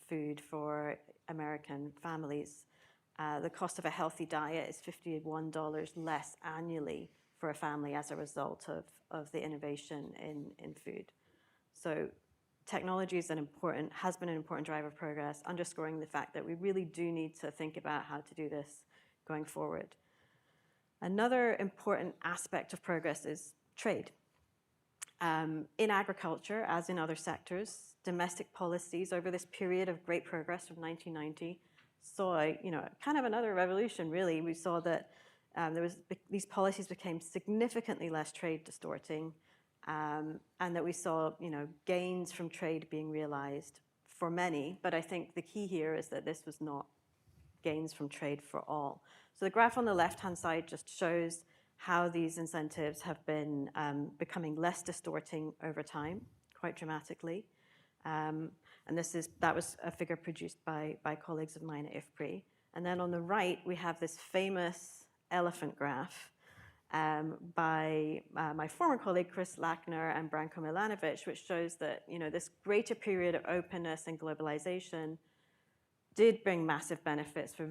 food for American families. The cost of a healthy diet is $51 less annually for a family as a result of the innovation in food. So technology is has been an important driver of progress, underscoring the fact that we really do need to think about how to do this going forward. Another important aspect of progress is trade. In agriculture, as in other sectors, domestic policies over this period of great progress from 1990 saw, kind of another revolution, really. We saw that these policies became significantly less trade distorting, and that we saw, gains from trade being realized for many. But I think the key here is that this was not gains from trade for all. So the graph on the left-hand side just shows how these incentives have been becoming less distorting over time, quite dramatically. And that was a figure produced by colleagues of mine at IFPRI. And then on the right, we have this famous elephant graph, by my former colleague Chris Lackner and Branko Milanovic, which shows that this greater period of openness and globalization did bring massive benefits for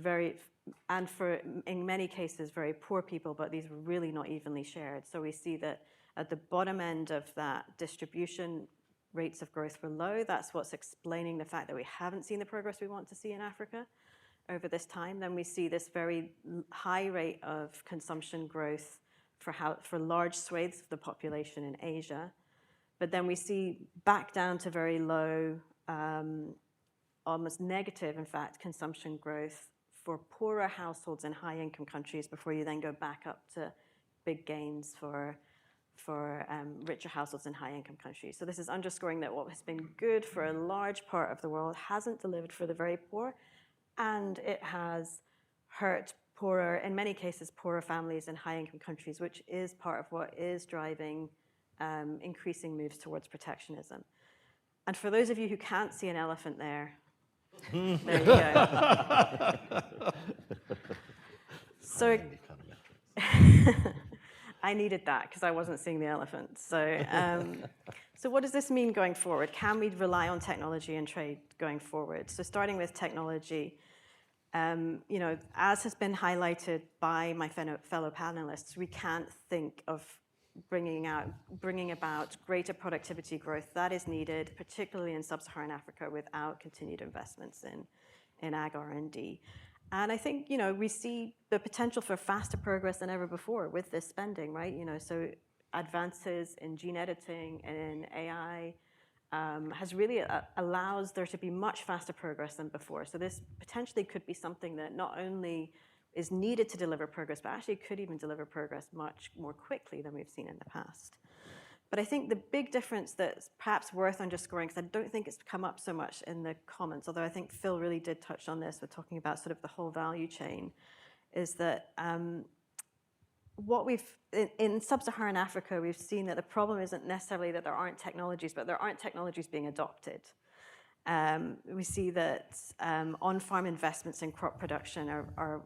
in many cases, very poor people, but these were really not evenly shared. So we see that at the bottom end of that distribution, rates of growth were low. That's what's explaining the fact that we haven't seen the progress we want to see in Africa over this time. Then we see this very high rate of consumption growth for large swathes of the population in Asia. But then we see back down to very low, almost negative, in fact, consumption growth for poorer households in high-income countries before you then go back up to big gains for richer households in high-income countries. So this is underscoring that what has been good for a large part of the world hasn't delivered for the very poor, and it has hurt poorer, in many cases, poorer families in high-income countries, which is part of what is driving increasing moves towards protectionism. And for those of you who can't see an elephant there you go. So I needed that because I wasn't seeing the elephant. So what does this mean going forward? Can we rely on technology and trade going forward? So starting with technology, as has been highlighted by my fellow panelists, we can't think of bringing about greater productivity growth that is needed, particularly in sub-Saharan Africa, without continued investments in ag R&D. And I think we see the potential for faster progress than ever before with this spending, right? So advances in gene editing and in AI has really allows there to be much faster progress than before. So this potentially could be something that not only is needed to deliver progress, but actually could even deliver progress much more quickly than we've seen in the past. But I think the big difference that's perhaps worth underscoring, because I don't think it's come up so much in the comments, although I think Phil really did touch on this, we're talking about sort of the whole value chain, is that what in sub-Saharan Africa, we've seen that the problem isn't necessarily that there aren't technologies, but there aren't technologies being adopted. We see that on-farm investments in crop production are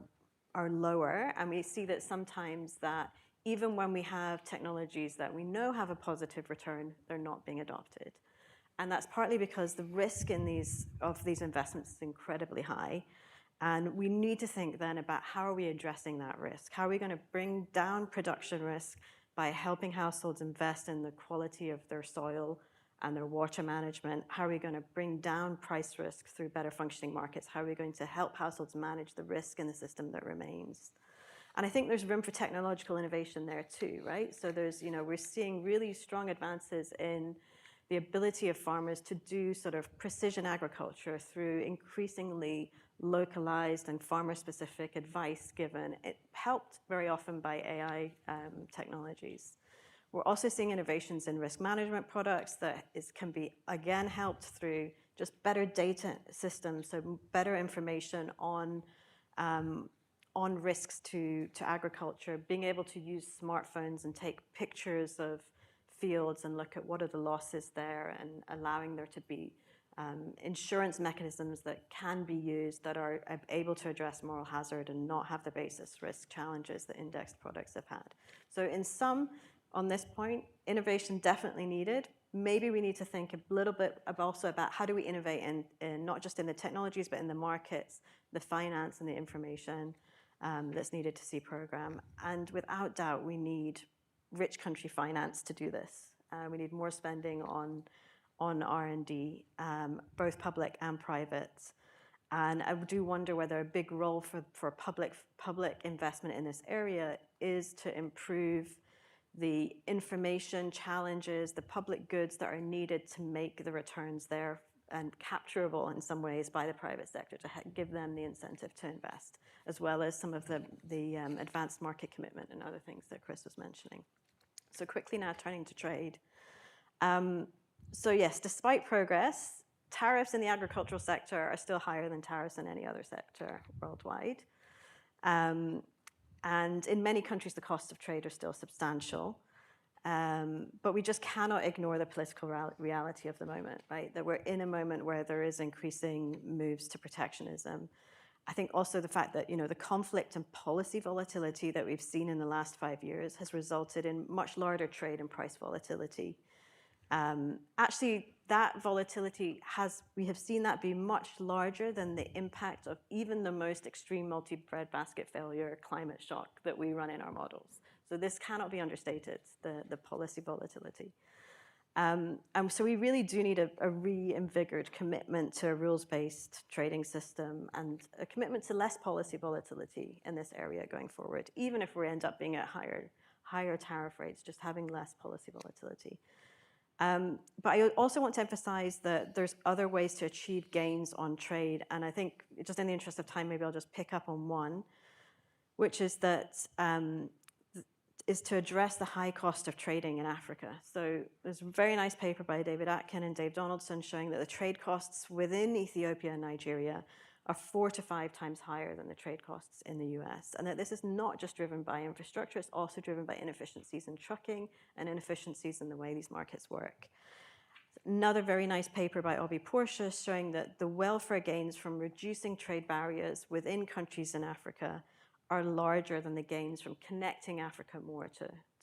lower, and we see that sometimes that even when we have technologies that we know have a positive return, they're not being adopted. And that's partly because the risk of these investments is incredibly high. And we need to think then about how are we addressing that risk? How are we going to bring down production risk by helping households invest in the quality of their soil and their water management? How are we going to bring down price risk through better functioning markets? How are we going to help households manage the risk in the system that remains? And I think there's room for technological innovation there too, right? So we're seeing really strong advances in the ability of farmers to do sort of precision agriculture through increasingly localized and farmer-specific advice given. It helped very often by AI technologies. We're also seeing innovations in risk management products that can be, again, helped through just better data systems, so better information on risks to agriculture, being able to use smartphones and take pictures of fields and look at what are the losses there, and allowing there to be insurance mechanisms that can be used that are able to address moral hazard and not have the basis risk challenges that indexed products have had. So in sum, on this point, innovation definitely needed. Maybe we need to think a little bit also about how do we innovate in not just in the technologies, but in the markets, the finance and the information that's needed to see program. And without doubt, we need rich country finance to do this. We need more spending on R&D, both public and private. And I do wonder whether a big role for public investment in this area is to improve the information challenges, the public goods that are needed to make the returns there and capturable in some ways by the private sector to give them the incentive to invest, as well as some of the advanced market commitment and other things that Chris was mentioning. So quickly now turning to trade. So yes, despite progress, tariffs in the agricultural sector are still higher than tariffs in any other sector worldwide. And in many countries, the costs of trade are still substantial. But we just cannot ignore the political reality of the moment, right? That we're in a moment where there is increasing moves to protectionism. I think also the fact that, the conflict and policy volatility that we've seen in the last 5 years has resulted in much larger trade and price volatility. Actually, that volatility we have seen that be much larger than the impact of even the most extreme multi-breadbasket failure climate shock that we run in our models. So this cannot be understated, the policy volatility. And so we really do need a reinvigorated commitment to a rules-based trading system and a commitment to less policy volatility in this area going forward, even if we end up being at higher tariff rates, just having less policy volatility. But I also want to emphasize that there's other ways to achieve gains on trade. And I think, just in the interest of time, maybe I'll just pick up on one, which is that is to address the high cost of trading in Africa. So there's a very nice paper by David Atkin and Dave Donaldson showing that the trade costs within Ethiopia and Nigeria are 4 to 5 times higher than the trade costs in the US. And that this is not just driven by infrastructure, it's also driven by inefficiencies in trucking and inefficiencies in the way these markets work. Another very nice paper by Obi Portius showing that the welfare gains from reducing trade barriers within countries in Africa are larger than the gains from connecting Africa more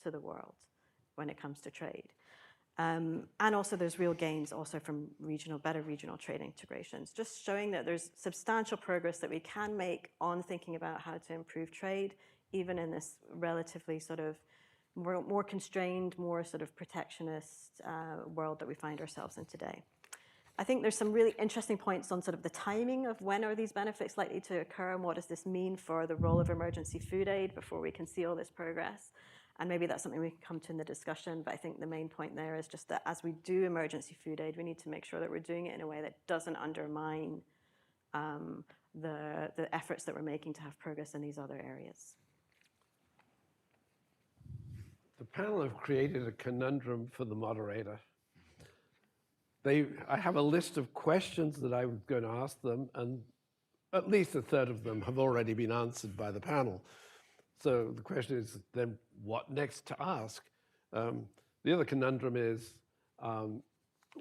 to the world when it comes to trade. And also there's real gains also from better regional trade integrations, just showing that there's substantial progress that we can make on thinking about how to improve trade, even in this relatively sort of more constrained, more sort of protectionist world that we find ourselves in today. I think there's some really interesting points on sort of the timing of when are these benefits likely to occur and what does this mean for the role of emergency food aid before we can see all this progress. And maybe that's something we can come to in the discussion, but I think the main point there is just that as we do emergency food aid, we need to make sure that we're doing it in a way that doesn't undermine the efforts that we're making to have progress in these other areas. The panel have created a conundrum for the moderator. I have a list of questions that I'm going to ask them, and at least a third of them have already been answered by the panel. So the question is then, what next to ask? The other conundrum is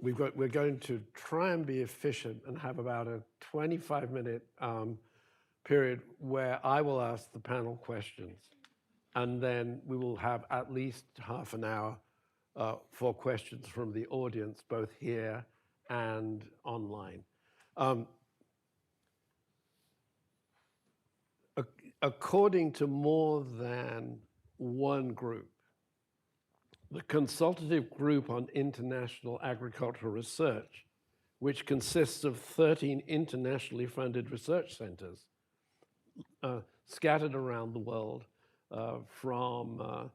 we're going to try and be efficient and have about a 25-minute period where I will ask the panel questions. And then we will have at least half an hour for questions from the audience, both here and online. According to more than one group, the Consultative Group on International Agricultural Research, which consists of 13 internationally funded research centers scattered around the world, from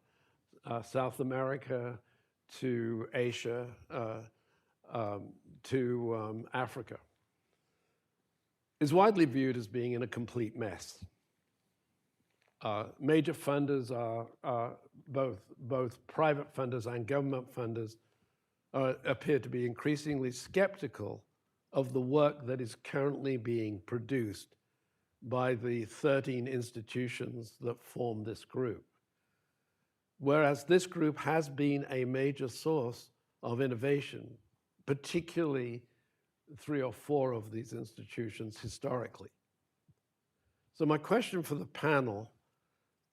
South America to Asia to Africa, is widely viewed as being in a complete mess. Major funders are both private funders and government funders appear to be increasingly skeptical of the work that is currently being produced by the 13 institutions that form this group. Whereas this group has been a major source of innovation, particularly 3 or 4 of these institutions historically. So my question for the panel,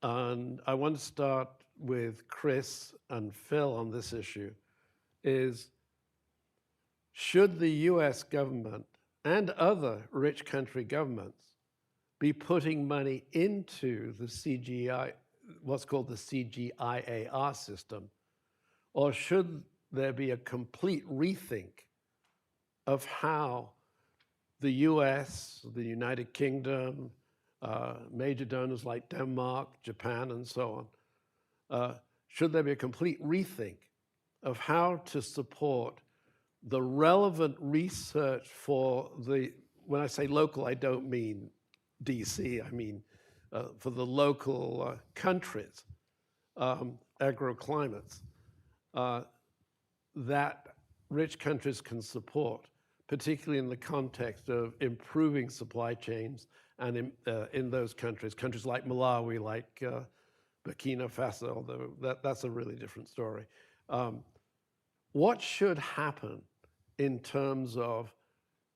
and I want to start with Chris and Phil on this issue, is should the US government and other rich country governments be putting money into the CGI, what's called the CGIAR system, or should there be a complete rethink of how the US, the United Kingdom, major donors like Denmark, Japan, and so on, should there be a complete rethink of how to support the relevant research for when I say local, I don't mean DC, I mean for the local countries, agroclimates, that rich countries can support, particularly in the context of improving supply chains and in those countries like Malawi, like Burkina Faso, although that's a really different story. What should happen in terms of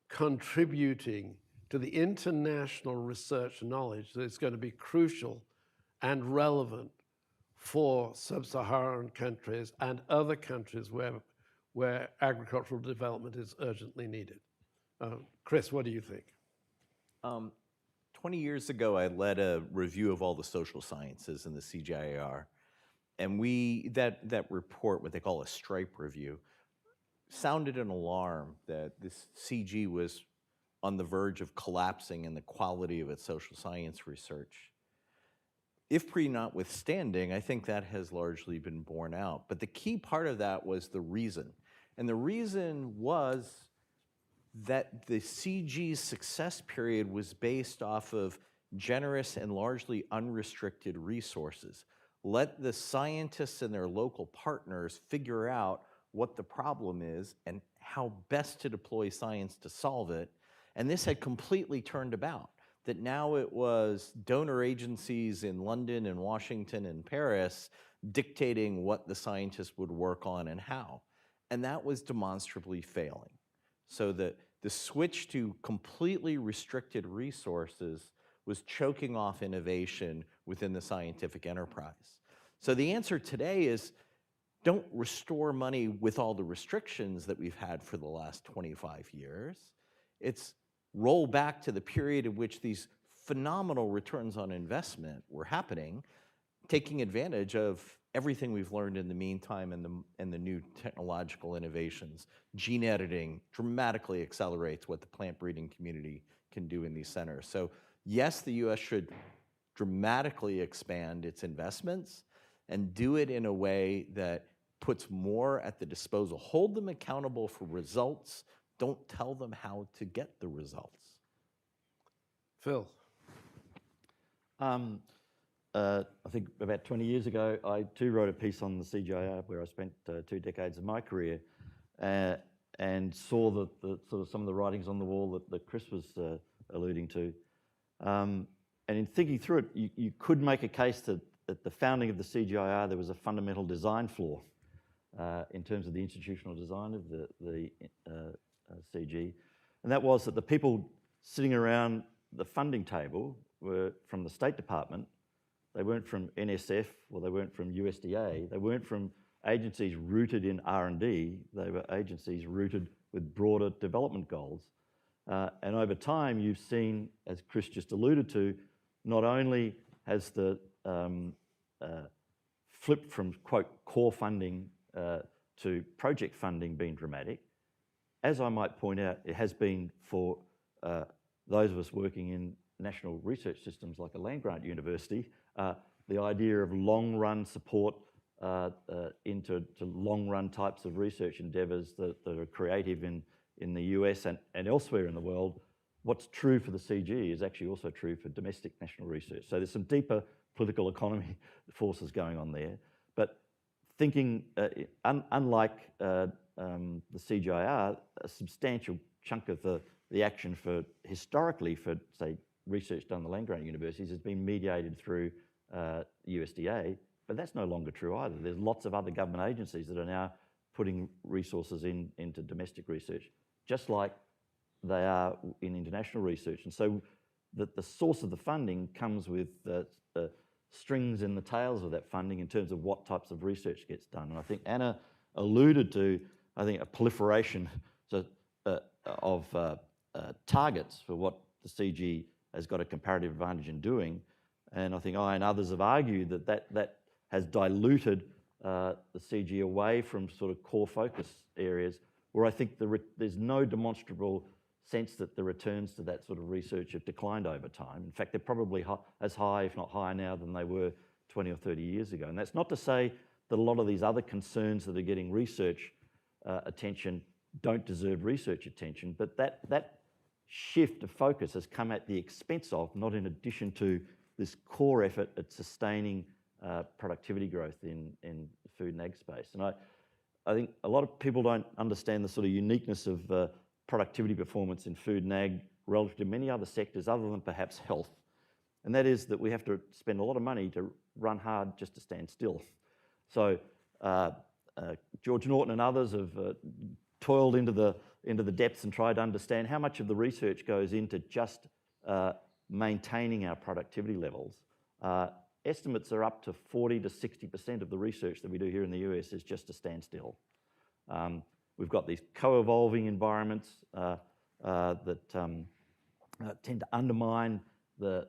contributing to the international research knowledge that is going to be crucial and relevant for sub-Saharan countries and other countries where agricultural development is urgently needed. Chris, what do you think? 20 years ago, I led a review of all the social sciences in the CGIAR. And that report, what they call a stripe review, sounded an alarm that this CG was on the verge of collapsing in the quality of its social science research. IFPRI notwithstanding, I think that has largely been borne out. But the key part of that was the reason. And the reason was that the CG's success period was based off of generous and largely unrestricted resources. Let the scientists and their local partners figure out what the problem is and how best to deploy science to solve it. And this had completely turned about, that now it was donor agencies in London and Washington and Paris dictating what the scientists would work on and how. And that was demonstrably failing. So the switch to completely restricted resources was choking off innovation within the scientific enterprise. So the answer today is, don't restore money with all the restrictions that we've had for the last 25 years. It's roll back to the period in which these phenomenal returns on investment were happening, taking advantage of everything we've learned in the meantime and the new technological innovations. Gene editing dramatically accelerates what the plant breeding community can do in these centers. So yes, the US should dramatically expand its investments and do it in a way that puts more at the disposal. Hold them accountable for results. Don't tell them how to get the results. Phil. I think about 20 years ago, I too wrote a piece on the CGIAR where I spent 2 decades of my career and saw the sort of some of the writings on the wall that Chris was alluding to. And in thinking through it, you could make a case that at the founding of the CGIAR, there was a fundamental design flaw in terms of the institutional design of the CG. And that was that the people sitting around the funding table were from the State Department. They weren't from NSF, or they weren't from USDA. They weren't from agencies rooted in R&D. They were agencies rooted with broader development goals. And over time, you've seen, as Chris just alluded to, not only has the flip from, quote, core funding to project funding been dramatic, as I might point out, it has been for those of us working in national research systems like a land-grant university, the idea of long-run support into long-run types of research endeavours that are creative in the US and elsewhere in the world. What's true for the CG is actually also true for domestic national research. So there's some deeper political economy forces going on there. But thinking, unlike the CGIAR, a substantial chunk of the action historically for, say, research done in the land-grant universities has been mediated through USDA, but that's no longer true either. There's lots of other government agencies that are now putting resources into domestic research, just like they are in international research. And so the source of the funding comes with the strings in the tails of that funding in terms of what types of research gets done. And I think Anna alluded to, I think, a proliferation of targets for what the CG has got a comparative advantage in doing. And I think I and others have argued that has diluted the CG away from sort of core focus areas where I think there's no demonstrable sense that the returns to that sort of research have declined over time. In fact, they're probably as high, if not higher now than they were 20 or 30 years ago. And that's not to say that a lot of these other concerns that are getting research attention don't deserve research attention, but that shift of focus has come at the expense of, not in addition to, this core effort at sustaining productivity growth in the food and ag space. And I think a lot of people don't understand the sort of uniqueness of productivity performance in food and ag relative to many other sectors other than perhaps health. And that is that we have to spend a lot of money to run hard just to stand still. So George Norton and others have toiled into the depths and tried to understand how much of the research goes into just maintaining our productivity levels, estimates are up to 40 to 60% of the research that we do here in the US is just to stand still. We've got these co-evolving environments that tend to undermine the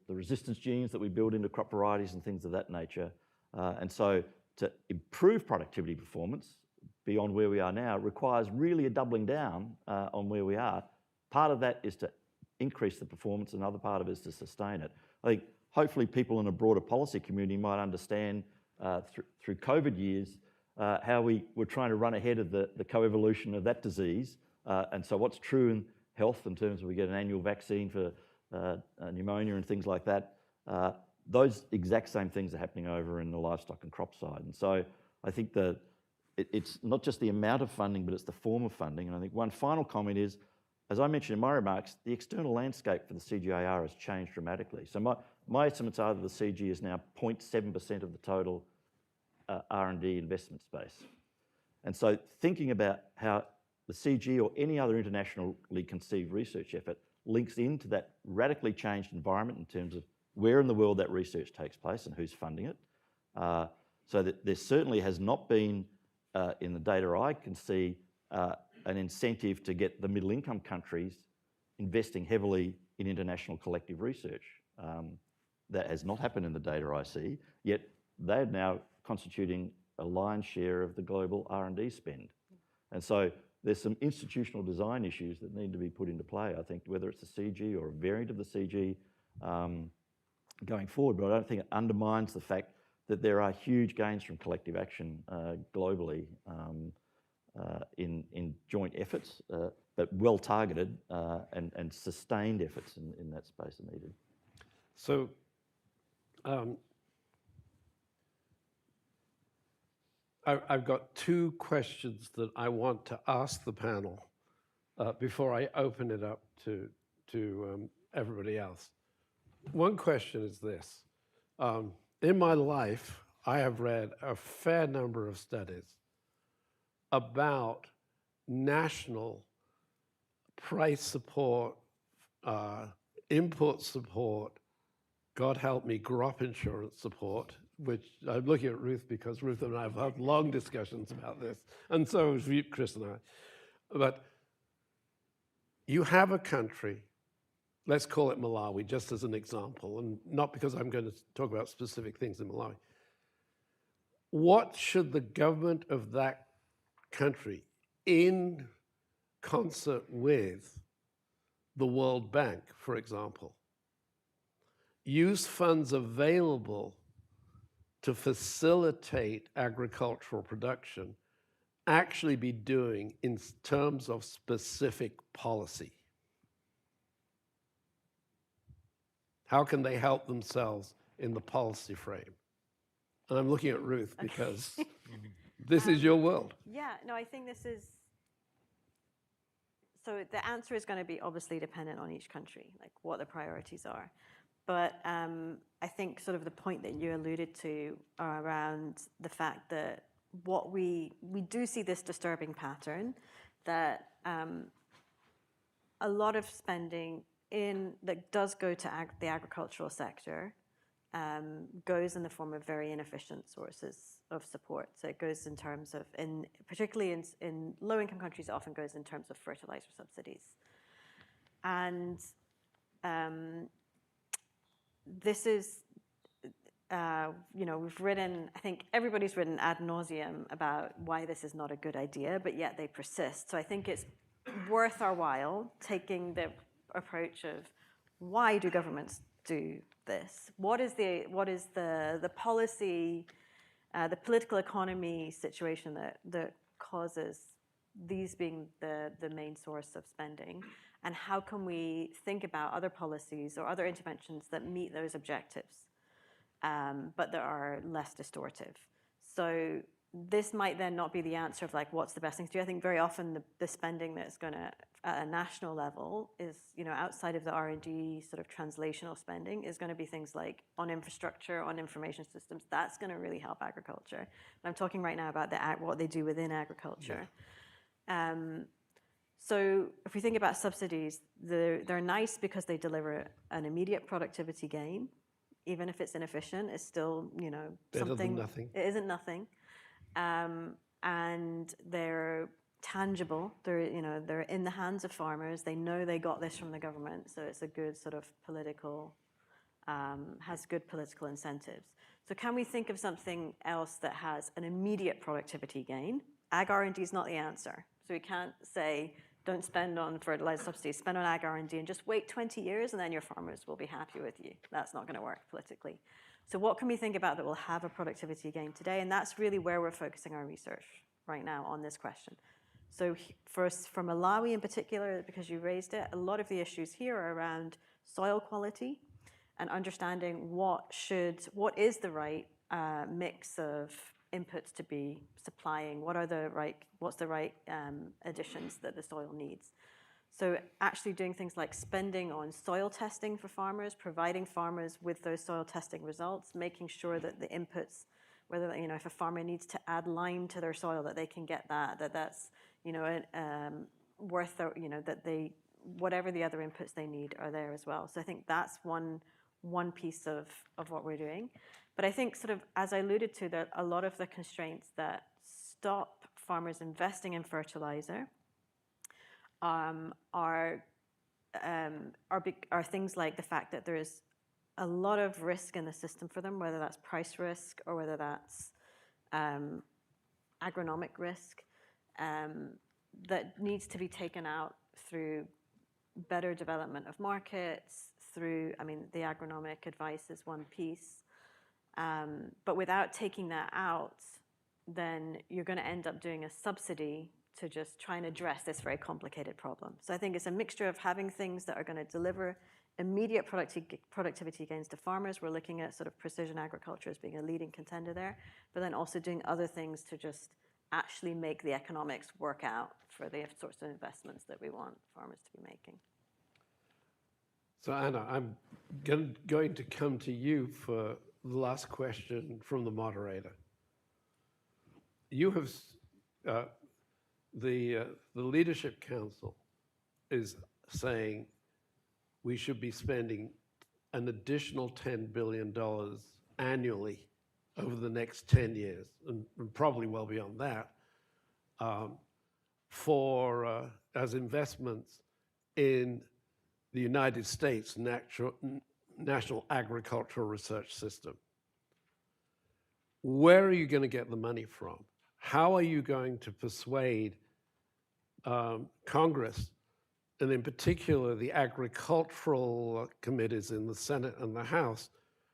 resistance genes that we build into crop varieties and things of that nature. And so to improve productivity performance beyond where we are now requires really a doubling down on where we are. Part of that is to increase the performance, another part of it is to sustain it. I think hopefully people in a broader policy community might understand through COVID years how we were trying to run ahead of the co-evolution of that disease. And so what's true in health in terms of we get an annual vaccine for pneumonia and things like that, those exact same things are happening over in the livestock and crop side. And so I think that it's not just the amount of funding, but it's the form of funding. And I think one final comment is, as I mentioned in my remarks, the external landscape for the CGIAR has changed dramatically. So my estimates are that the CG is now 0.7% of the total R&D investment space. And so thinking about how the CG or any other internationally conceived research effort links into that radically changed environment in terms of where in the world that research takes place and who's funding it. So that there certainly has not been, in the data I can see, an incentive to get the middle income countries investing heavily in international collective research. That has not happened in the data I see, yet they're now constituting a lion's share of the global R&D spend. And so there's some institutional design issues that need to be put into play, I think, whether it's the CG or a variant of the CG going forward. But I don't think it undermines the fact that there are huge gains from collective action globally in joint efforts, but well targeted and sustained efforts in that space are needed. So I've got two questions that I want to ask the panel before I open it up to everybody else. One question is this. In my life, I have read a fair number of studies about national price support, import support, God help me, crop insurance support, which I'm looking at Ruth because Ruth and I have had long discussions about this, and so has Chris and I. But you have a country, let's call it Malawi, just as an example, and not because I'm going to talk about specific things in Malawi. What should the government of that country, in concert with the World Bank, for example, use funds available to facilitate agricultural production actually be doing in terms of specific policy? How can they help themselves in the policy frame? And I'm looking at Ruth because this is your world. Yeah, no, I think this is, so the answer is going to be obviously dependent on each country, like what the priorities are. But I think sort of the point that you alluded to around the fact that what we do see this disturbing pattern that a lot of spending that does go to the agricultural sector goes in the form of very inefficient sources of support. So it goes in terms of, particularly in low-income countries, it often goes in terms of fertilizer subsidies. And this is, we've written, I think everybody's written ad nauseum about why this is not a good idea, but yet they persist. So I think it's worth our while taking the approach of why do governments do this? What is the policy, the political economy situation that causes these being the main source of spending? And how can we think about other policies or other interventions that meet those objectives, but that are less distortive? So this might then not be the answer of like, what's the best thing to do? I think very often the spending that's going to, at a national level, is, outside of the R&D sort of translational spending, is going to be things like on infrastructure, on information systems. That's going to really help agriculture. And I'm talking right now about what they do within agriculture. So if we think about subsidies, they're nice because they deliver an immediate productivity gain. Even if it's inefficient, it's still, you know, Better something. than nothing. It isn't nothing. And they're tangible. They're, you know, they're in the hands of farmers. They know they got this from the government, so it's a good sort of political, has good political incentives. So can we think of something else that has an immediate productivity gain? Ag R&D is not the answer. So we can't say, don't spend on fertilizer subsidies, spend on ag R&D and just wait 20 years and then your farmers will be happy with you. That's not going to work politically. So what can we think about that will have a productivity gain today? And that's really where we're focusing our research right now on this question. So first, for Malawi in particular, because you raised it, a lot of the issues here are around soil quality and understanding what is the right mix of inputs to be supplying, what's the right additions that the soil needs. So actually doing things like spending on soil testing for farmers, providing farmers with those soil testing results, making sure that the inputs, whether, you know, if a farmer needs to add lime to their soil, that they can get that's, you know, worth, you know, that they, whatever the other inputs they need are there as well. So I think that's one piece of what we're doing. But I think sort of, as I alluded to, that a lot of the constraints that stop farmers investing in fertilizer are things like the fact that there is a lot of risk in the system for them, whether that's price risk or whether that's agronomic risk, that needs to be taken out through better development of markets, through, I mean, the agronomic advice is one piece. But without taking that out, then you're going to end up doing a subsidy to just try and address this very complicated problem. So I think it's a mixture of having things that are going to deliver immediate productivity gains to farmers. We're looking at sort of precision agriculture as being a leading contender there, but then also doing other things to just actually make the economics work out for the sorts of investments that we want farmers to be making. So Anna, I'm going to come to you for the last question from the moderator. You have, the Leadership Council is saying we should be spending an additional $10 billion annually over the next 10 years, and probably well beyond that, as investments in the United States National Agricultural Research System. Where are you going to get the money from? How are you going to persuade Congress, and in particular the agricultural committees in the Senate and the House,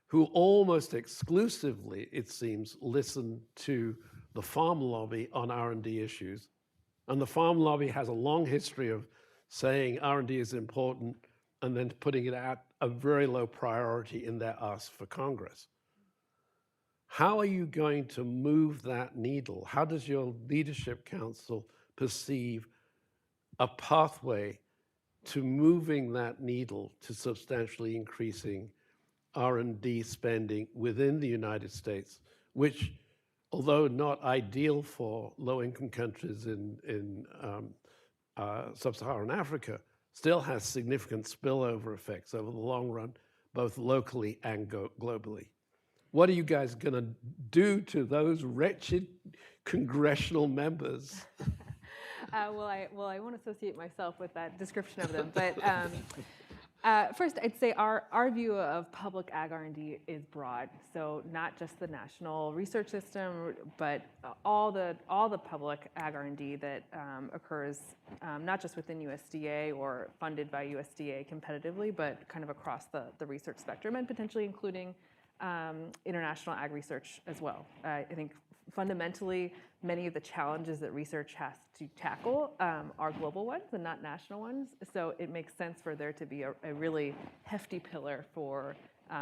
who almost exclusively, it seems, listen to the farm lobby on R&D issues? And the farm lobby has a long history of saying R&D is important and then putting it at a very low priority in their ask for Congress. How are you going to move that needle? How does your Leadership Council perceive a pathway to moving that needle to substantially increasing R&D spending within the United States, which, although not ideal for low-income countries in sub-Saharan Africa, still has significant spillover effects over the long run, both locally and globally? What are you guys going to do to those wretched congressional members? Well, I won't associate myself with that description of them, but first, I'd say our view of public ag R&D is broad. So not just the national research system, but all the public ag R&D that occurs not just within USDA or funded by USDA competitively, but kind of across the research spectrum, and potentially including international ag research as well. I think fundamentally, many of the challenges that research has to tackle are global ones and not national ones. So it makes sense for there to be a really hefty pillar for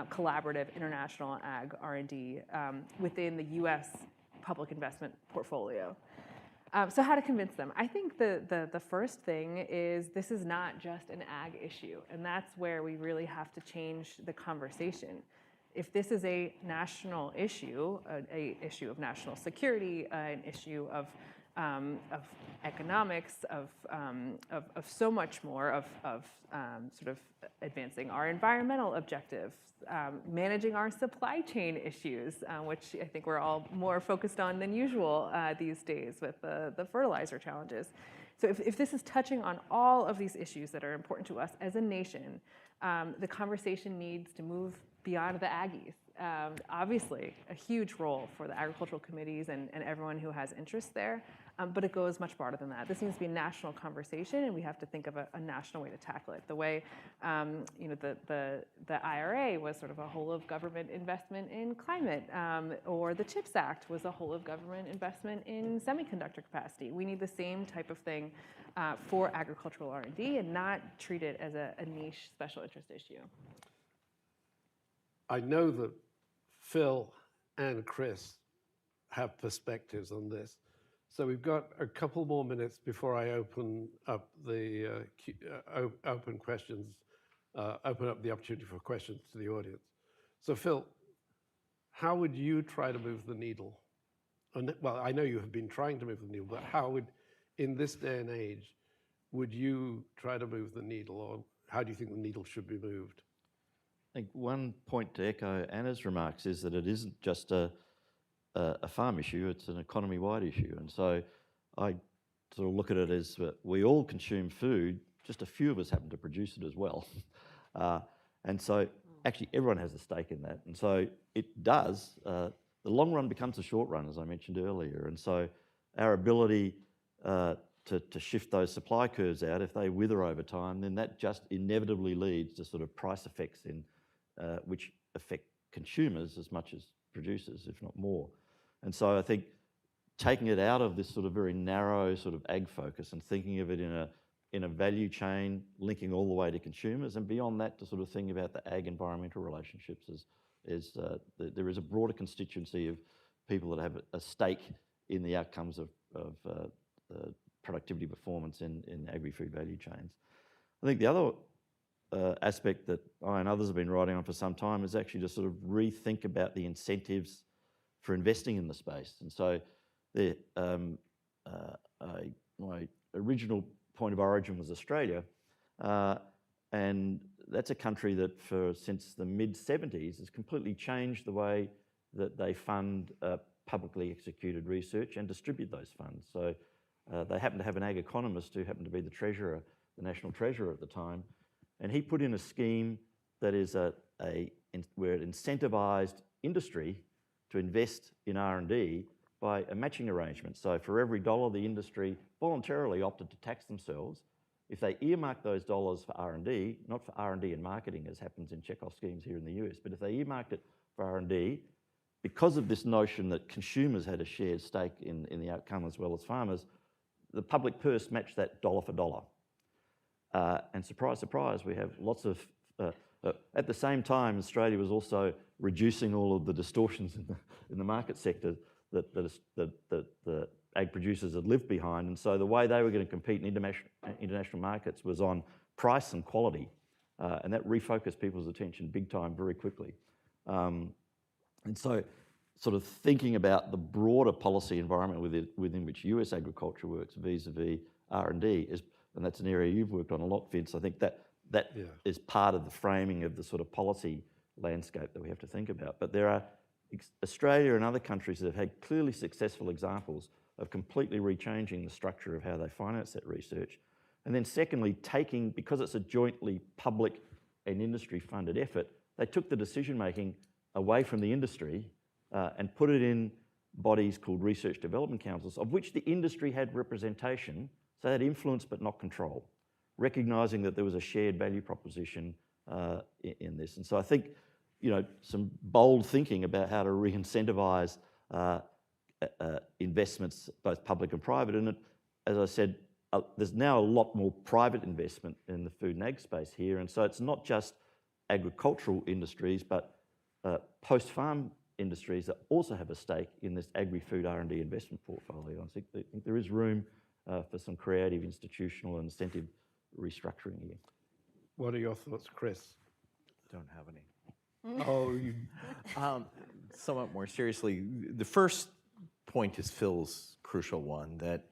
collaborative international ag R&D within the US public investment portfolio. So how to convince them? I think the first thing is this is not just an ag issue, and that's where we really have to change the conversation. If this is a national issue, an issue of national security, an issue of economics, of so much more, of sort of advancing our environmental objectives, managing our supply chain issues, which I think we're all more focused on than usual these days with the fertilizer challenges. So if this is touching on all of these issues that are important to us as a nation, the conversation needs to move beyond the Aggies. Obviously, a huge role for the agricultural committees and everyone who has interest there, but it goes much broader than that. This needs to be a national conversation, and we have to think of a national way to tackle it. The way, the IRA was sort of a whole of government investment in climate, or the CHIPS Act was a whole of government investment in semiconductor capacity. We need the same type of thing for agricultural R&D and not treat it as a niche special interest issue. I know that Phil and Chris have perspectives on this. So we've got a couple more minutes before I open up the open up the opportunity for questions to the audience. So Phil, how would you try to move the needle? Well, I know you have been trying to move the needle, but how would, in this day and age, would you try to move the needle, or how do you think the needle should be moved? I think one point to echo Anna's remarks is that it isn't just a farm issue, it's an economy-wide issue. And so I sort of look at it as we all consume food, just a few of us happen to produce it as well. And so actually everyone has a stake in that. And so it does, the long run becomes the short run, as I mentioned earlier. And so our ability to shift those supply curves out, if they wither over time, then that just inevitably leads to sort of price effects which affect consumers as much as producers, if not more. And so I think taking it out of this sort of very narrow sort of ag focus and thinking of it in a value chain, linking all the way to consumers, and beyond that to sort of think about the ag environmental relationships there is a broader constituency of people that have a stake in the outcomes of productivity performance in agri-food value chains. I think the other aspect that I and others have been writing on for some time is actually to sort of rethink about the incentives for investing in the space. And so my original point of origin was Australia, and that's a country that since the mid-70s has completely changed the way that they fund publicly executed research and distribute those funds. So they happen to have an ag economist who happened to be the national treasurer at the time, and he put in a scheme that is where it incentivized industry to invest in R&D by a matching arrangement. So for every dollar the industry voluntarily opted to tax themselves, if they earmarked those dollars for R&D, not for R&D and marketing as happens in checkoff schemes here in the US, but if they earmarked it for R&D, because of this notion that consumers had a shared stake in the outcome as well as farmers, the public purse matched that dollar for dollar. And surprise, surprise, we have lots of, at the same time, Australia was also reducing all of the distortions in the market sector that the ag producers had lived behind. And so the way they were going to compete in international markets was on price and quality. And that refocused people's attention big time very quickly. And so sort of thinking about the broader policy environment within which US agriculture works vis-a-vis R&D and that's an area you've worked on a lot, Vince. I think that is part of the framing of the sort of policy landscape that we have to think about. But there are Australia and other countries that have had clearly successful examples of completely rechanging the structure of how they finance that research. And then secondly, because it's a jointly public and industry funded effort, they took the decision making away from the industry and put it in bodies called research development councils, of which the industry had representation, so they had influence but not control, recognising that there was a shared value proposition in this. And so I think, some bold thinking about how to re-incentivise investments, both public and private. And as I said, there's now a lot more private investment in the food and ag space here. And so it's not just agricultural industries, but post-farm industries that also have a stake in this agri-food R&D investment portfolio. I think there is room for some creative institutional and incentive restructuring here. What are your thoughts, Chris? Don't have any. Oh, somewhat more seriously, the first point is Phil's crucial one, that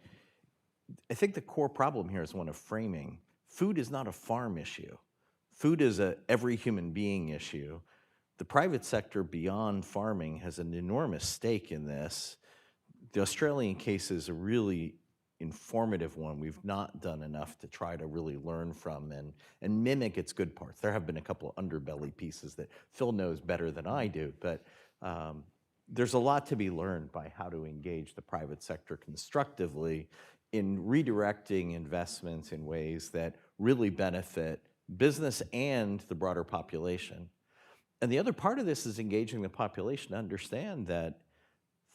I think the core problem here is one of framing. Food is not a farm issue. Food is a every human being issue. The private sector beyond farming has an enormous stake in this. The Australian case is a really informative one. We've not done enough to try to really learn from and mimic its good parts. There have been a couple of underbelly pieces that Phil knows better than I do, but there's a lot to be learned by how to engage the private sector constructively in redirecting investments in ways that really benefit business and the broader population. And the other part of this is engaging the population to understand that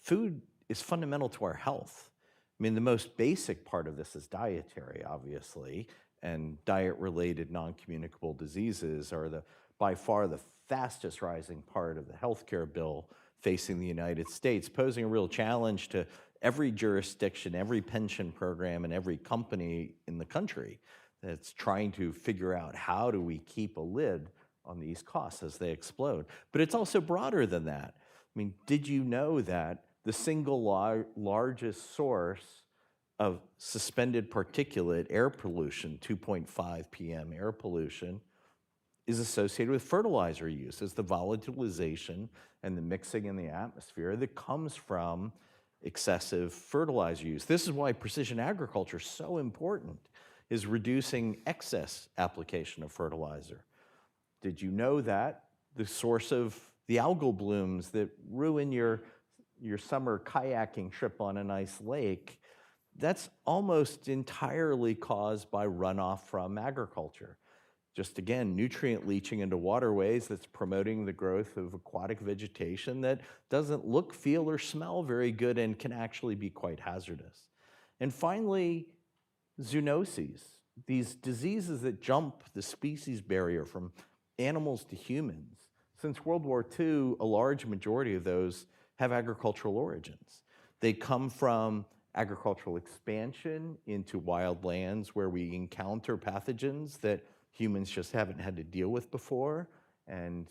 food is fundamental to our health. I mean, the most basic part of this is dietary, obviously, and diet-related non-communicable diseases are by far the fastest rising part of the healthcare bill facing the United States, posing a real challenge to every jurisdiction, every pension program, and every company in the country that's trying to figure out how do we keep a lid on these costs as they explode. But it's also broader than that. I mean, did you know that the single largest source of suspended particulate air pollution, 2.5 PM air pollution, is associated with fertilizer use? It's the volatilization and the mixing in the atmosphere that comes from excessive fertilizer use. This is why precision agriculture is so important, is reducing excess application of fertilizer. Did you know that the source of the algal blooms that ruin your summer kayaking trip on a nice lake, that's almost entirely caused by runoff from agriculture? Just again, nutrient leaching into waterways that's promoting the growth of aquatic vegetation that doesn't look, feel, or smell very good and can actually be quite hazardous. And finally, zoonoses, these diseases that jump the species barrier from animals to humans. Since World War II, a large majority of those have agricultural origins. They come from agricultural expansion into wild lands where we encounter pathogens that humans just haven't had to deal with before, and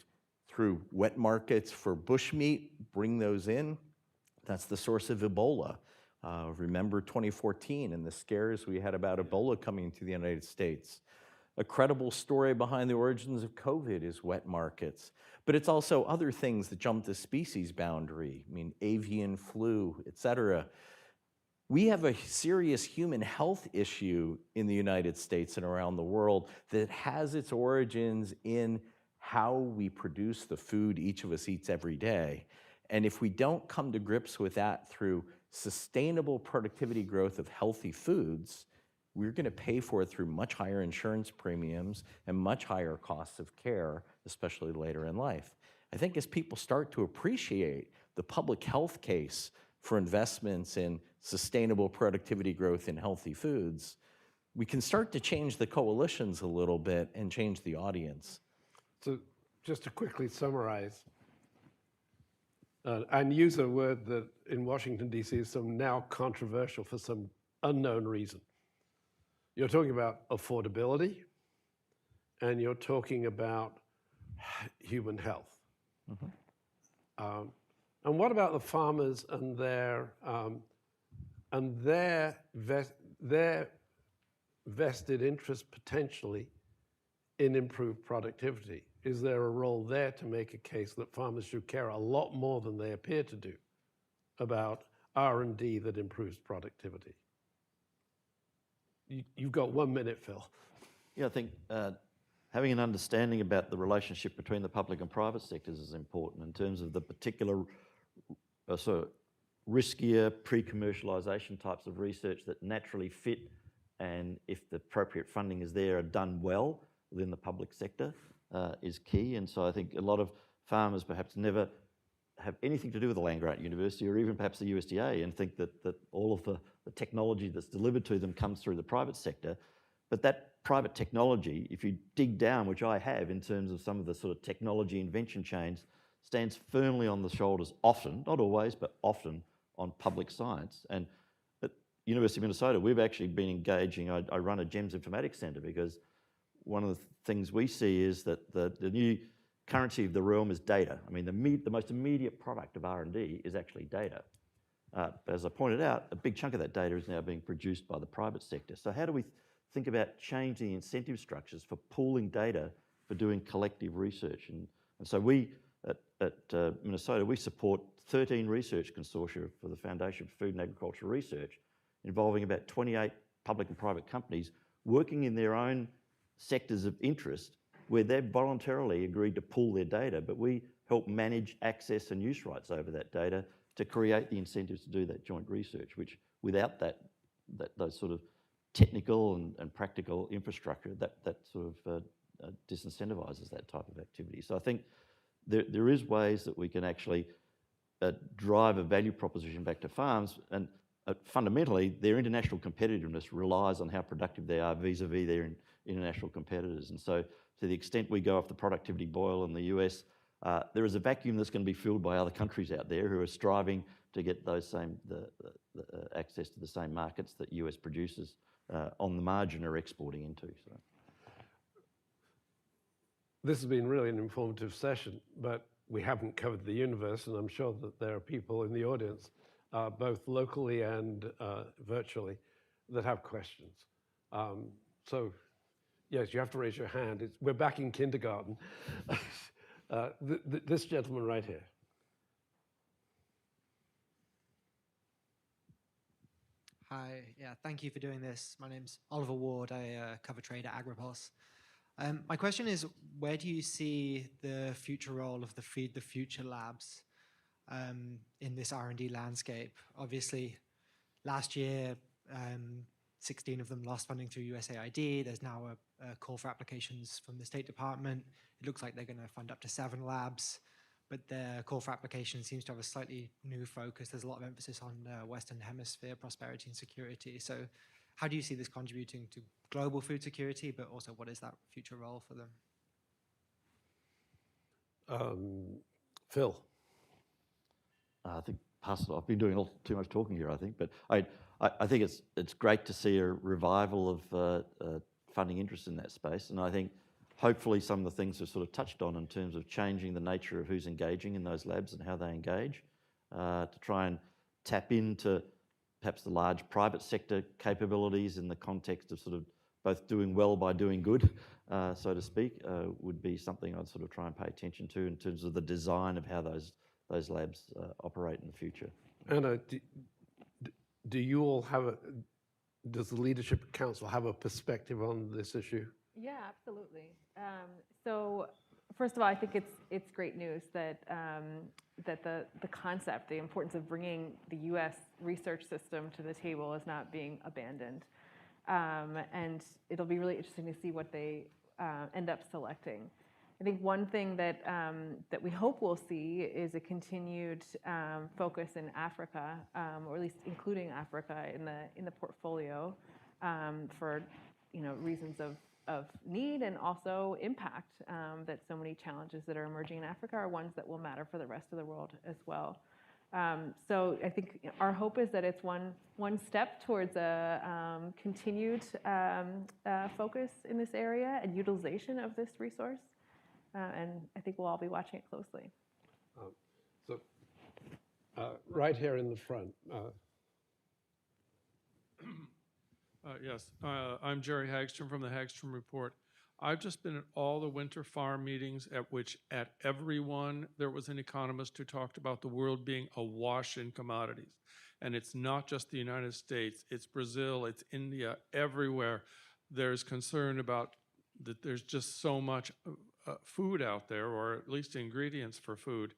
through wet markets for bushmeat, bring those in. That's the source of Ebola. Remember 2014 and the scares we had about Ebola coming to the United States. A credible story behind the origins of COVID is wet markets, but it's also other things that jump the species boundary. I mean, avian flu, et cetera. We have a serious human health issue in the United States and around the world that has its origins in how we produce the food each of us eats every day. And if we don't come to grips with that through sustainable productivity growth of healthy foods, we're going to pay for it through much higher insurance premiums and much higher costs of care, especially later in life. I think as people start to appreciate the public health case for investments in sustainable productivity growth in healthy foods, we can start to change the coalitions a little bit and change the audience. So just to quickly summarize, and use a word that in Washington, D.C. is some now controversial for some unknown reason. You're talking about affordability, and you're talking about human health. And what about the farmers and their vested interest potentially in improved productivity? Is there a role there to make a case that farmers should care a lot more than they appear to do about R&D that improves productivity? You've got 1 minute, Phil. Yeah, I think having an understanding about the relationship between the public and private sectors is important in terms of the particular sort of riskier pre-commercialisation types of research that naturally fit, and if the appropriate funding is there, are done well within the public sector is key. And so I think a lot of farmers perhaps never have anything to do with the land-grant university or even perhaps the USDA and think that all of the technology that's delivered to them comes through the private sector. But that private technology, if you dig down, which I have in terms of some of the sort of technology invention chains, stands firmly on the shoulders often, not always, but often on public science. And at University of Minnesota, we've actually been engaging, I run a GEMS informatics center because one of the things we see is that the new currency of the realm is data. I mean, the most immediate product of R&D is actually data. As I pointed out, a big chunk of that data is now being produced by the private sector. So how do we think about changing incentive structures for pooling data for doing collective research? And so we, at Minnesota, we support 13 research consortia for the Foundation for Food and Agricultural Research, involving about 28 public and private companies working in their own sectors of interest where they've voluntarily agreed to pool their data, but we help manage access and use rights over that data to create the incentives to do that joint research, which without those sort of technical and practical infrastructure, that sort of disincentivizes that type of activity. So I think there is ways that we can actually drive a value proposition back to farms, and fundamentally their international competitiveness relies on how productive they are vis-a-vis their international competitors. And so to the extent we go off the productivity boil in the US, there is a vacuum that's going to be filled by other countries out there who are striving to get those same access to the same markets that US producers on the margin are exporting into. So. This has been really an informative session, but we haven't covered the universe, and I'm sure that there are people in the audience, both locally and virtually, that have questions. So, yes, you have to raise your hand. We're back in kindergarten. This gentleman right here. Hi, yeah, thank you for doing this. My name's Oliver Ward. I cover trade at Agripulse. My question is, where do you see the future role of the Feed the Future labs in this R&D landscape? Obviously, last year, 16 of them lost funding through USAID. There's now a call for applications from the State Department. It looks like they're going to fund up to 7 labs, but their call for application seems to have a slightly new focus. There's a lot of emphasis on Western Hemisphere prosperity and security. So how do you see this contributing to global food security, but also what is that future role for them? Phil. I think I've been doing a little too much talking here, I think, but I think it's great to see a revival of funding interest in that space, and I think hopefully some of the things are sort of touched on in terms of changing the nature of who's engaging in those labs and how they engage, to try and tap into perhaps the large private sector capabilities in the context of sort of both doing well by doing good, so to speak, would be something I'd sort of try and pay attention to in terms of the design of how those labs operate in the future. Anna, do you all does the Leadership Council have a perspective on this issue? Yeah, absolutely. So first of all, I think it's great news that that the concept, the importance of bringing the U.S. research system to the table is not being abandoned, and it'll be really interesting to see what they end up selecting. I think one thing that that we hope we'll see is a continued focus in Africa, or at least including Africa in the portfolio, for reasons of need and also impact, that so many challenges that are emerging in Africa are ones that will matter for the rest of the world as well. So I think our hope is that it's one step towards a continued focus in this area and utilization of this resource, and I think we'll all be watching it closely. Right here in the front. Yes, I'm Jerry Hagstrom from the Hagstrom Report. I've just been at all the winter farm meetings at which at every one there was an economist who talked about the world being awash in commodities. And it's not just the United States, it's Brazil, it's India, everywhere. There's concern about that there's just so much food out there, or at least ingredients for food.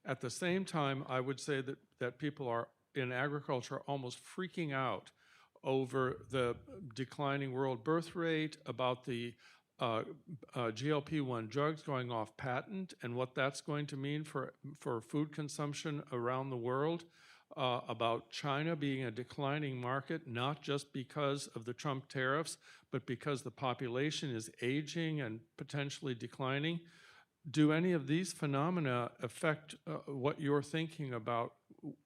At the same time, I would say that people are in agriculture almost freaking out over the declining world birth rate, about the GLP-1 drugs going off patent and what that's going to mean for food consumption around the world, about China being a declining market, not just because of the Trump tariffs, but because the population is aging and potentially declining. Do any of these phenomena affect what you're thinking about,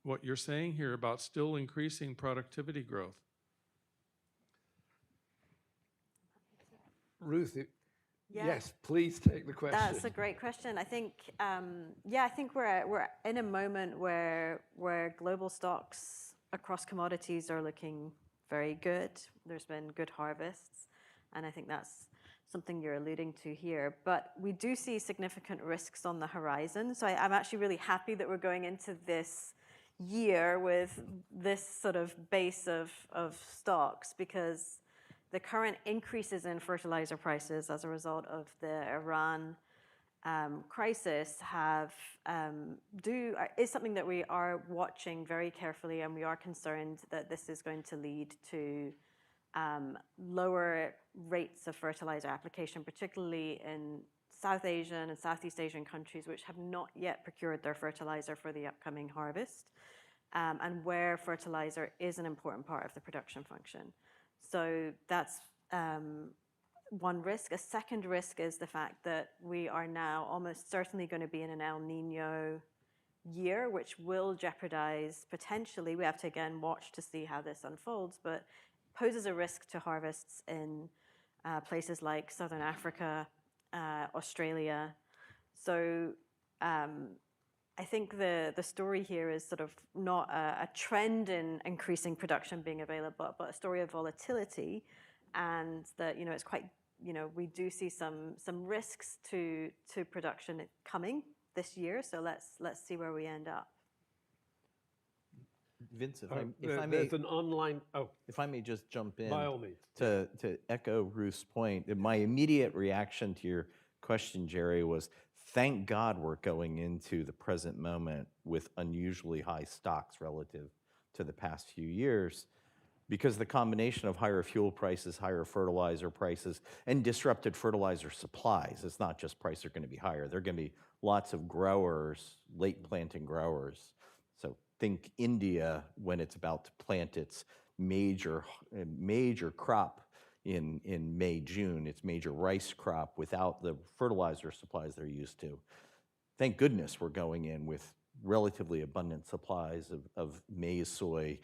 what you're saying here about still increasing productivity growth? Ruth, Yeah. Yes, please take the question. That's a great question. I think, yeah, I think we're in a moment where global stocks across commodities are looking very good. There's been good harvests, and I think that's something you're alluding to here. But we do see significant risks on the horizon. So I'm actually really happy that we're going into this year with this sort of base of stocks, because the current increases in fertilizer prices as a result of the Iran crisis is something that we are watching very carefully, and we are concerned that this is going to lead to lower rates of fertilizer application, particularly in South Asian and Southeast Asian countries, which have not yet procured their fertilizer for the upcoming harvest, and where fertilizer is an important part of the production function. So that's one risk. A second risk is the fact that we are now almost certainly going to be in an El Nino year, which will jeopardize potentially, we have to again watch to see how this unfolds, but poses a risk to harvests in places like Southern Africa, Australia. So I think the story here is sort of not a trend in increasing production being available, but a story of volatility, and that it's quite we do see some risks to production coming this year. So let's see where we end up. Vincent, There's an online. Oh, if I may just jump in. by all means. To echo Ruth's point, my immediate reaction to your question, Jerry, was thank God we're going into the present moment with unusually high stocks relative to the past few years, because the combination of higher fuel prices, higher fertilizer prices, and disrupted fertilizer supplies, it's not just prices are going to be higher. There are going to be lots of growers, late planting growers. So think India when it's about to plant its major crop in May, June, its major rice crop without the fertilizer supplies they're used to. Thank goodness we're going in with relatively abundant supplies of maize, soy,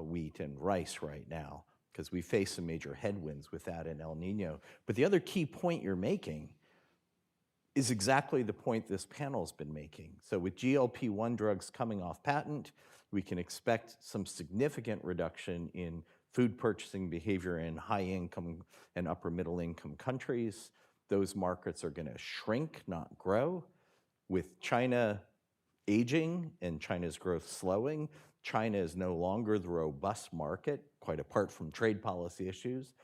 wheat, and rice right now, because we face some major headwinds with that in El Nino. But the other key point you're making is exactly the point this panel's been making. So with GLP-1 drugs coming off patent, we can expect some significant reduction in food purchasing behavior in high-income and upper-middle-income countries. Those markets are going to shrink, not grow. With China aging and China's growth slowing, China is no longer the robust market, quite apart from trade policy issues.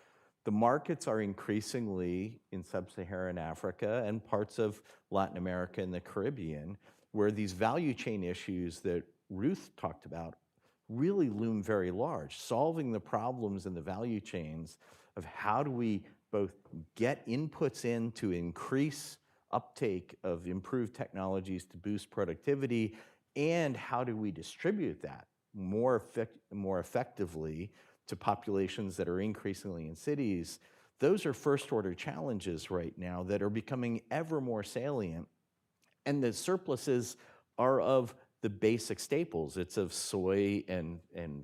The markets are increasingly in sub-Saharan Africa and parts of Latin America and the Caribbean, where these value chain issues that Ruth talked about really loom very large. Solving the problems in the value chains of how do we both get inputs in to increase uptake of improved technologies to boost productivity, and how do we distribute that more effectively to populations that are increasingly in cities. Those are first-order challenges right now that are becoming ever more salient. And the surpluses are of the basic staples. It's of soy and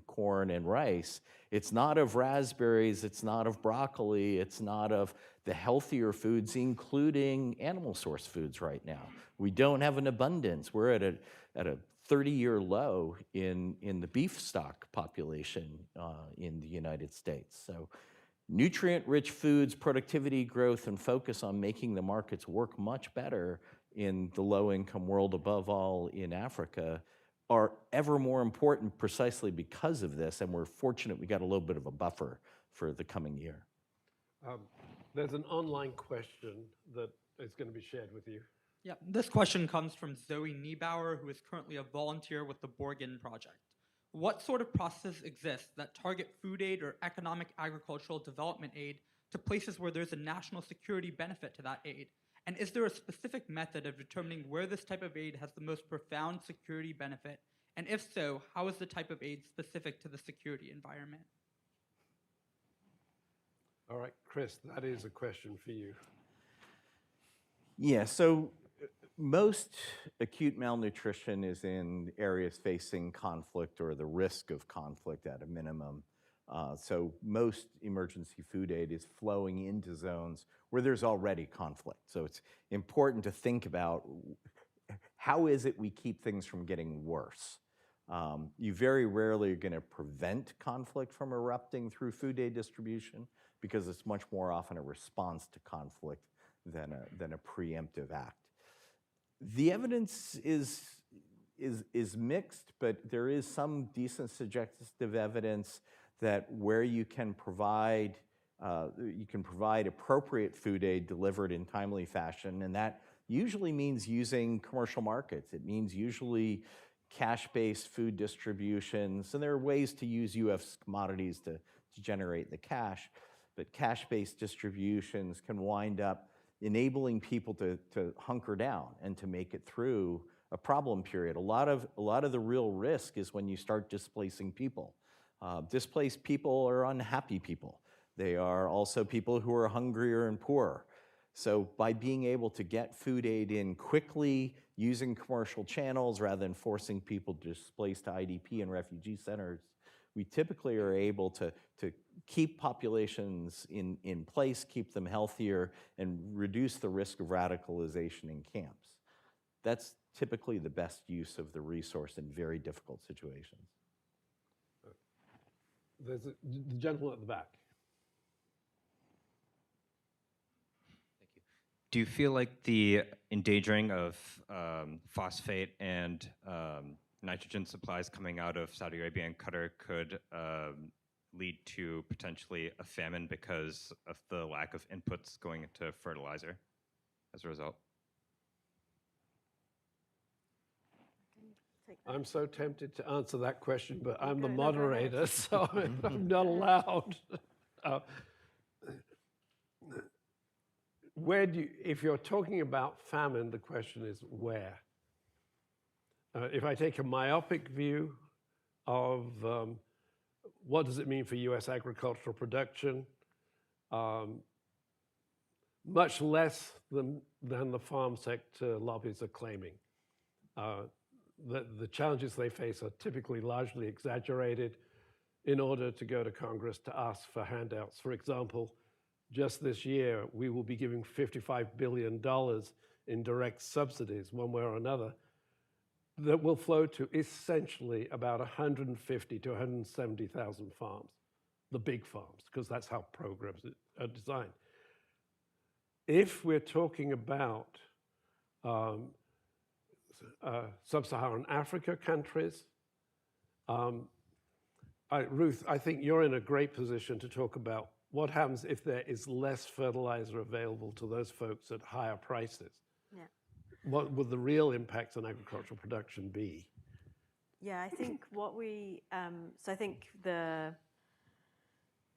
corn and rice. It's not of raspberries. It's not of broccoli. It's not of the healthier foods, including animal source foods right now. We don't have an abundance. We're at a 30-year low in the beef stock population in the United States. So nutrient-rich foods, productivity growth, and focus on making the markets work much better in the low-income world, above all in Africa, are ever more important precisely because of this, and we're fortunate we got a little bit of a buffer for the coming year. There's an online question that is going to be shared with you. Yeah, this question comes from Zoe Niebauer, who is currently a volunteer with the Borgen Project. What sort of process exists that target food aid or economic agricultural development aid to places where there's a national security benefit to that aid? And is there a specific method of determining where this type of aid has the most profound security benefit? And if so, how is the type of aid specific to the security environment? All right, Chris, that is a question for you. Yeah, so most acute malnutrition is in areas facing conflict or the risk of conflict at a minimum. So most emergency food aid is flowing into zones where there's already conflict. So it's important to think about how is it we keep things from getting worse. You very rarely are going to prevent conflict from erupting through food aid distribution because it's much more often a response to conflict than a preemptive act. The evidence is mixed, but there is some decent suggestive evidence that where you can provide appropriate food aid delivered in timely fashion, and that usually means using commercial markets. It means usually cash-based food distributions, and there are ways to use U.S. commodities to generate the cash, but cash-based distributions can wind up enabling people to hunker down and to make it through a problem period. A lot of the real risk is when you start displacing people. Displaced people are unhappy people. They are also people who are hungrier and poorer. So by being able to get food aid in quickly, using commercial channels rather than forcing people to displace to IDP and refugee centers, we typically are able to keep populations in place, keep them healthier, and reduce the risk of radicalization in camps. That's typically the best use of the resource in very difficult situations. There's the gentleman at the back. Do you feel like the endangering of phosphate and nitrogen supplies coming out of Saudi Arabia and Qatar could lead to potentially a famine because of the lack of inputs going into fertilizer as a result? I'm so tempted to answer that question, but I'm the moderator, so I'm not allowed. If you're talking about famine, the question is where? If I take a myopic view of what does it mean for US agricultural production, much less than the farm sector lobbies are claiming. The challenges they face are typically largely exaggerated in order to go to Congress to ask for handouts. For example, just this year, we will be giving $55 billion in direct subsidies, one way or another, that will flow to essentially about 150 to 170,000 farms, the big farms, because that's how programs are designed. If we're talking about sub-Saharan Africa countries, Ruth, I think you're in a great position to talk about what happens if there is less fertilizer available to those folks at higher prices. Yeah. What would the real impacts on agricultural production be? Yeah, I think what we, so I think the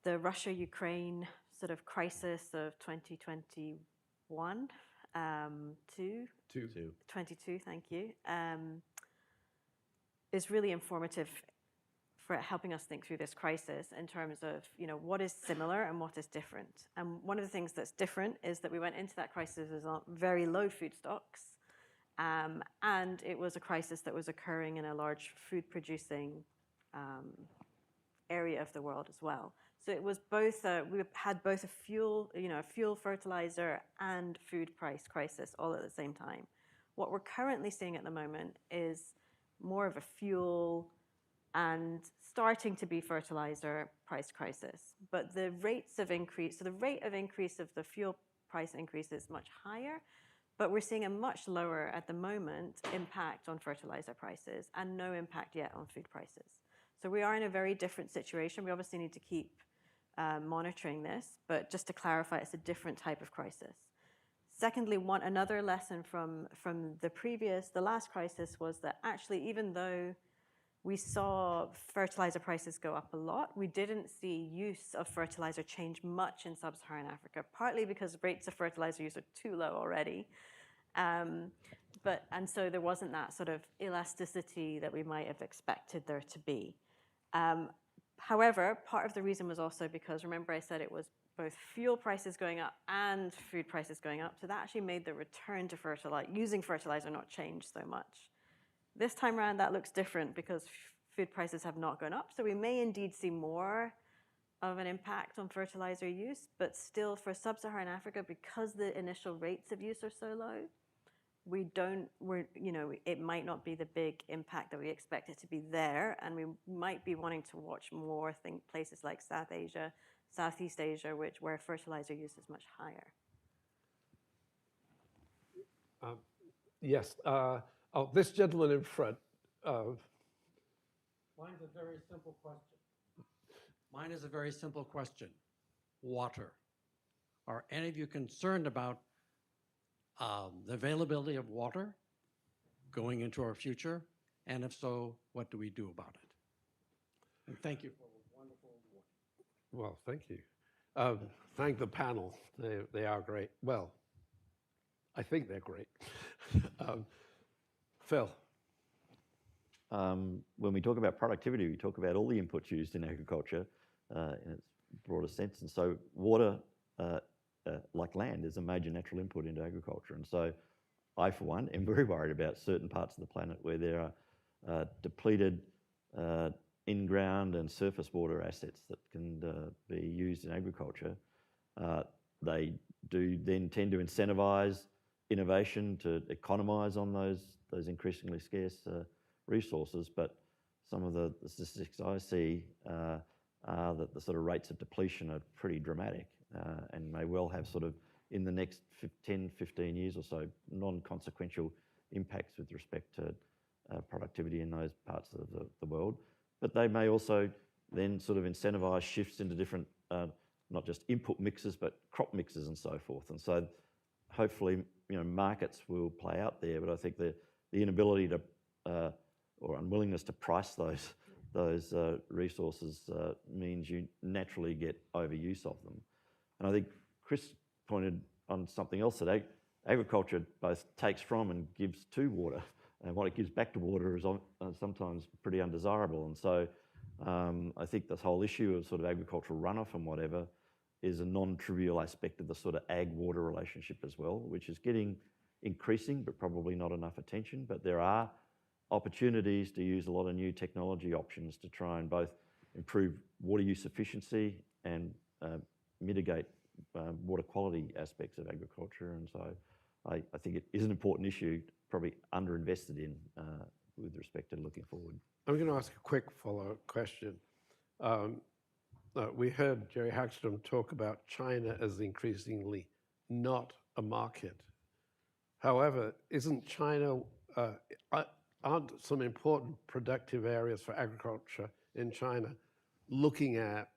Russia-Ukraine sort of crisis of 2021, 22, thank you, is really informative for helping us think through this crisis in terms of, what is similar and what is different. And one of the things that's different is that we went into that crisis with very low food stocks, and it was a crisis that was occurring in a large food-producing area of the world as well. So it was both. We had both a fuel fertilizer and food price crisis all at the same time. What we're currently seeing at the moment is more of a fuel and starting to be fertilizer price crisis. But the rates of increase, so the rate of increase of the fuel price increase is much higher, but we're seeing a much lower, at the moment, impact on fertilizer prices and no impact yet on food prices. So we are in a very different situation. We obviously need to keep monitoring this, but just to clarify, it's a different type of crisis. Secondly, another lesson from the last crisis was that actually, even though we saw fertilizer prices go up a lot, we didn't see use of fertilizer change much in sub-Saharan Africa, partly because rates of fertilizer use are too low already. And so there wasn't that sort of elasticity that we might have expected there to be. However, part of the reason was also because, remember I said it was both fuel prices going up and food prices going up, so that actually made the return to using fertilizer not change so much. This time around, that looks different because food prices have not gone up, so we may indeed see more of an impact on fertilizer use, but still for sub-Saharan Africa, because the initial rates of use are so low, it might not be the big impact that we expect it to be there, and we might be wanting to watch more places like South Asia, Southeast Asia, where fertilizer use is much higher. Yes. This gentleman in front. Mine's a very simple question. Mine is a very simple question. Water. Are any of you concerned about the availability of water going into our future? And if so, what do we do about it? And thank you for a wonderful award. Well, thank you. Thank the panel. They are great. Well, I think they're great. Phil. When we talk about productivity, we talk about all the inputs used in agriculture in its broader sense. And so water, like land, is a major natural input into agriculture. And so I, for one, am very worried about certain parts of the planet where there are depleted in-ground and surface water assets that can be used in agriculture. They do then tend to incentivize innovation to economize on those increasingly scarce resources, but some of the statistics I see are that the sort of rates of depletion are pretty dramatic and may well have sort of, in the next 10, 15 years or so, non-consequential impacts with respect to productivity in those parts of the world. But they may also then sort of incentivize shifts into different, not just input mixes, but crop mixes and so forth. And so hopefully, markets will play out there, but I think the inability to or unwillingness to price those resources means you naturally get overuse of them. And I think Chris pointed on something else, that agriculture both takes from and gives to water, and what it gives back to water is sometimes pretty undesirable. And so I think this whole issue of sort of agricultural runoff and whatever is a non-trivial aspect of the sort of ag-water relationship as well, which is getting increasing, but probably not enough attention. But there are opportunities to use a lot of new technology options to try and both improve water use efficiency and mitigate water quality aspects of agriculture. And so I think it is an important issue, probably underinvested in with respect to looking forward. I'm going to ask a quick follow-up question. We heard Jerry Hagstrom talk about China as increasingly not a market. However, isn't China, aren't some important productive areas for agriculture in China looking at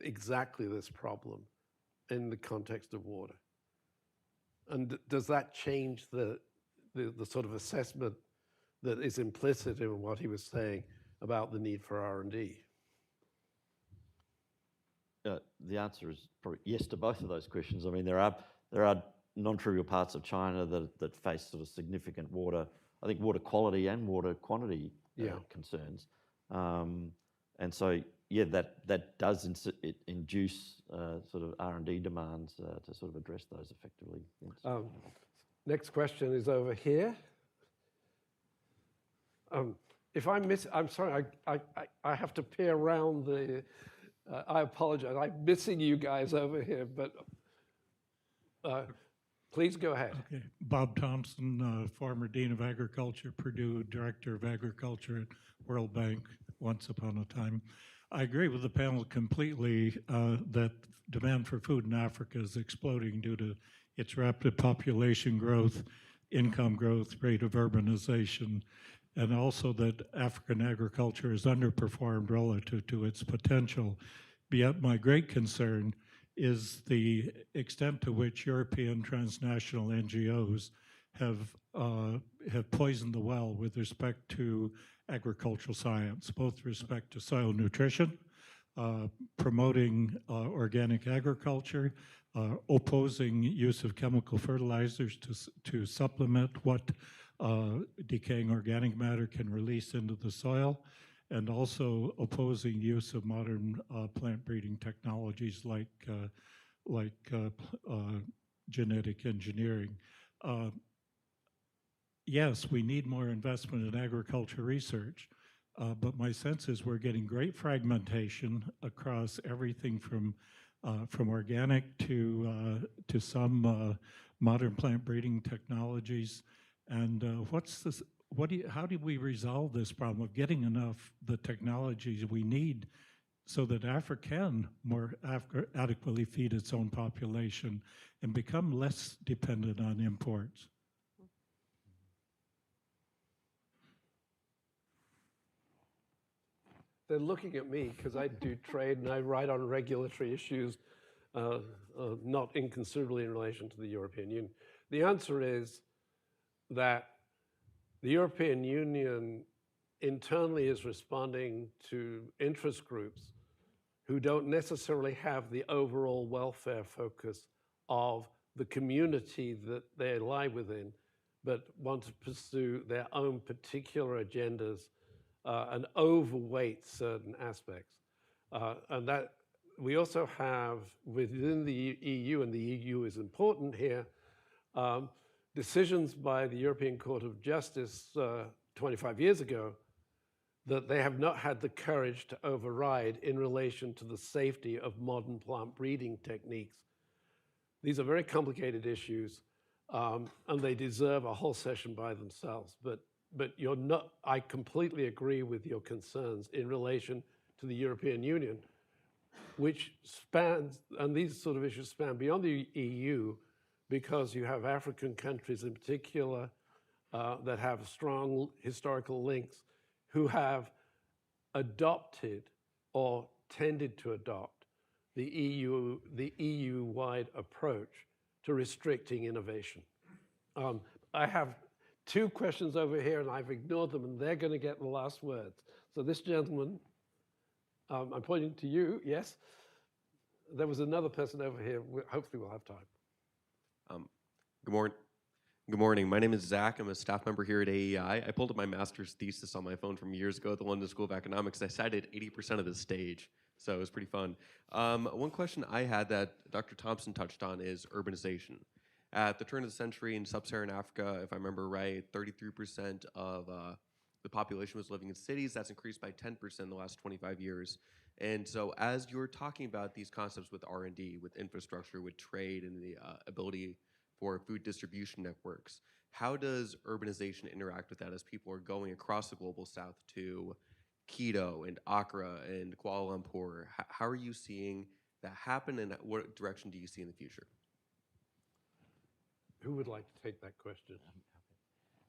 exactly this problem in the context of water? And does that change the sort of assessment that is implicit in what he was saying about the need for R&D? The answer is probably yes to both of those questions. I mean, there are non-trivial parts of China that face sort of significant water quality and water quantity concerns. And so, yeah, that does induce sort of R&D demands to sort of address those effectively. Yes. Next question is over here. If I miss, I'm sorry, I have to peer around the, I apologize, I'm missing you guys over here, but please go ahead. Okay. Bob Thompson, former Dean of Agriculture, Purdue Director of Agriculture at World Bank once upon a time. I agree with the panel completely that demand for food in Africa is exploding due to its rapid population growth, income growth, rate of urbanization, and also that African agriculture is underperformed relative to its potential. Yet my great concern is the extent to which European transnational NGOs have poisoned the well with respect to agricultural science, both with respect to soil nutrition, promoting organic agriculture, opposing use of chemical fertilizers to supplement what decaying organic matter can release into the soil, and also opposing use of modern plant breeding technologies like genetic engineering. Yes, we need more investment in agriculture research, But my sense is we're getting great fragmentation across everything from organic to some modern plant breeding technologies. And how do we resolve this problem of getting enough the technologies we need so that Africa can more adequately feed its own population and become less dependent on imports? They're looking at me because I do trade and I write on regulatory issues, not inconsiderably in relation to the European Union. The answer is that the European Union internally is responding to interest groups who don't necessarily have the overall welfare focus of the community that they lie within, but want to pursue their own particular agendas and overweight certain aspects. And that we also have within the EU, and the EU is important here, decisions by the European Court of Justice 25 years ago that they have not had the courage to override in relation to the safety of modern plant breeding techniques. These are very complicated issues, and they deserve a whole session by themselves. But you're not, I completely agree with your concerns in relation to the European Union, which spans, and these sort of issues span beyond the EU, because you have African countries in particular that have strong historical links, who have adopted or tended to adopt the EU-wide approach to restricting innovation. I have two questions over here, and I've ignored them, and they're going to get the last words. So this gentleman, I'm pointing to you, yes? There was another person over here. Hopefully we'll have time. Good morning. My name is Zach. I'm a staff member here at AEI. I pulled up my master's thesis on my phone from years ago at the London School of Economics. I cited 80% of the stage, so it was pretty fun. One question I had that Dr. Thompson touched on is urbanization. At the turn of the century in sub-Saharan Africa, if I remember right, 33% of the population was living in cities. That's increased by 10% in the last 25 years. And so as you're talking about these concepts with R&D, with infrastructure, with trade, and the ability for food distribution networks, how does urbanization interact with that as people are going across the global south to Quito and Accra and Kuala Lumpur? How are you seeing that happen, and what direction do you see in the future? Who would like to take that question?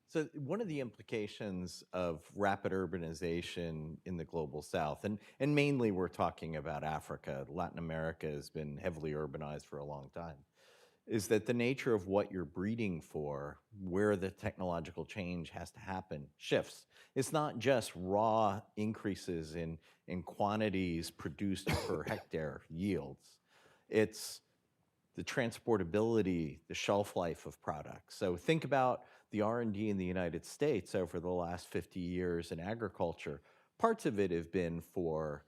So one of the implications of rapid urbanization in the global south, and mainly we're talking about Africa, Latin America has been heavily urbanized for a long time, is that the nature of what you're breeding for, where the technological change has to happen, shifts. It's not just raw increases in quantities produced per hectare yields. It's the transportability, the shelf life of products. So think about the R&D in the United States over the last 50 years in agriculture. Parts of it have been for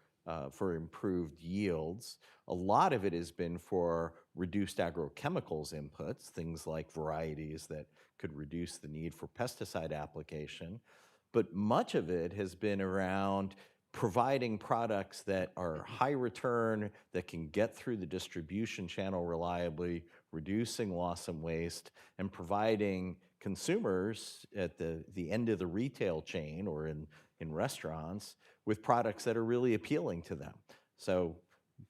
improved yields. A lot of it has been for reduced agrochemicals inputs, things like varieties that could reduce the need for pesticide application. But much of it has been around providing products that are high return, that can get through the distribution channel reliably, reducing loss and waste, and providing consumers at the end of the retail chain or in restaurants with products that are really appealing to them. So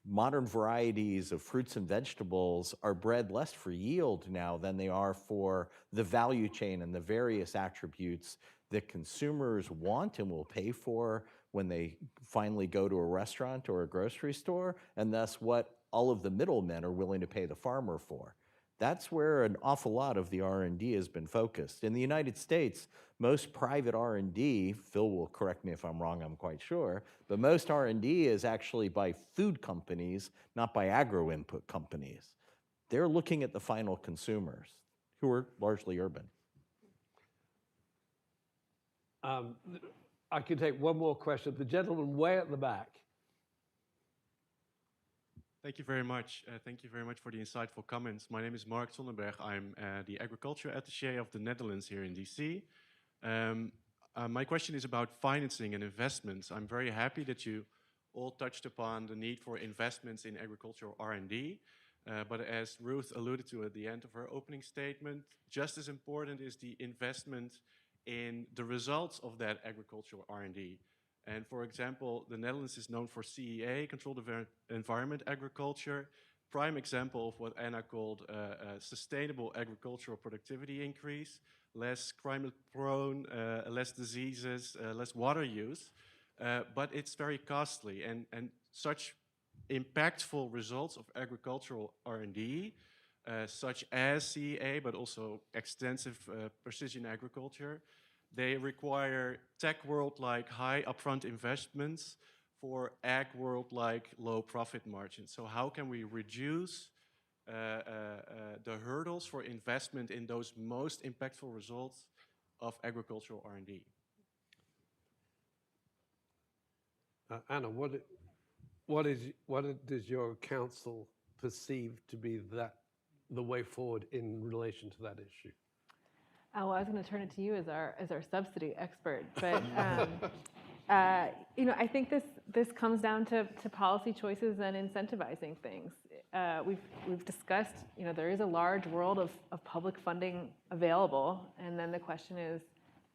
modern varieties of fruits and vegetables are bred less for yield now than they are for the value chain and the various attributes that consumers want and will pay for when they finally go to a restaurant or a grocery store, and thus what all of the middlemen are willing to pay the farmer for. That's where an awful lot of the R&D has been focused. In the United States, most private R&D, Phil will correct me if I'm wrong, I'm quite sure, but most R&D is actually by food companies, not by agro-input companies. They're looking at the final consumers, who are largely urban. I can take one more question. The gentleman way at the back. Thank you very much. Thank you very much for the insightful comments. My name is Mark Sonnenberg. I'm the agriculture attaché of the Netherlands here in DC. My question is about financing and investments. I'm very happy that you all touched upon the need for investments in agricultural R&D. But as Ruth alluded to at the end of her opening statement, just as important is the investment in the results of that agricultural R&D. And for example, the Netherlands is known for CEA, Controlled Environment Agriculture, prime example of what Anna called sustainable agricultural productivity increase, less climate prone, less diseases, less water use, but it's very costly. And such impactful results of agricultural R&D, such as CEA, but also extensive precision agriculture, they require tech world-like high upfront investments for ag world-like low profit margins. So how can we reduce the hurdles for investment in those most impactful results of agricultural R&D? Anna, what does your council perceive to be the way forward in relation to that issue? Oh, well, I was going to turn it to you as our subsidy expert, but I think this comes down to policy choices and incentivizing things. We've discussed, there is a large world of public funding available, and then the question is,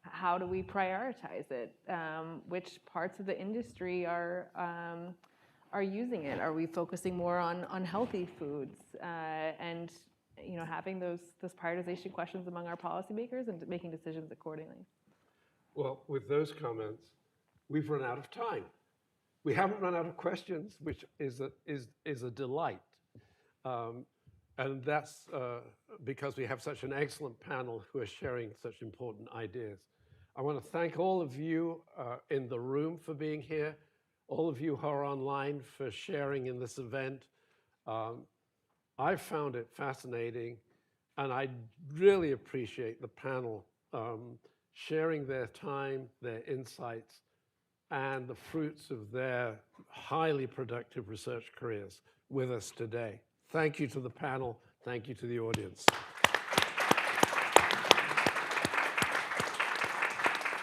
how do we prioritize it? Which parts of the industry are using it? Are we focusing more on healthy foods and having those prioritization questions among our policymakers and making decisions accordingly? Well, with those comments, we've run out of time. We haven't run out of questions, which is a delight. And that's because we have such an excellent panel who are sharing such important ideas. I want to thank all of you in the room for being here, all of you who are online for sharing in this event. I found it fascinating, and I really appreciate the panel sharing their time, their insights, and the fruits of their highly productive research careers with us today. Thank you to the panel. Thank you to the audience.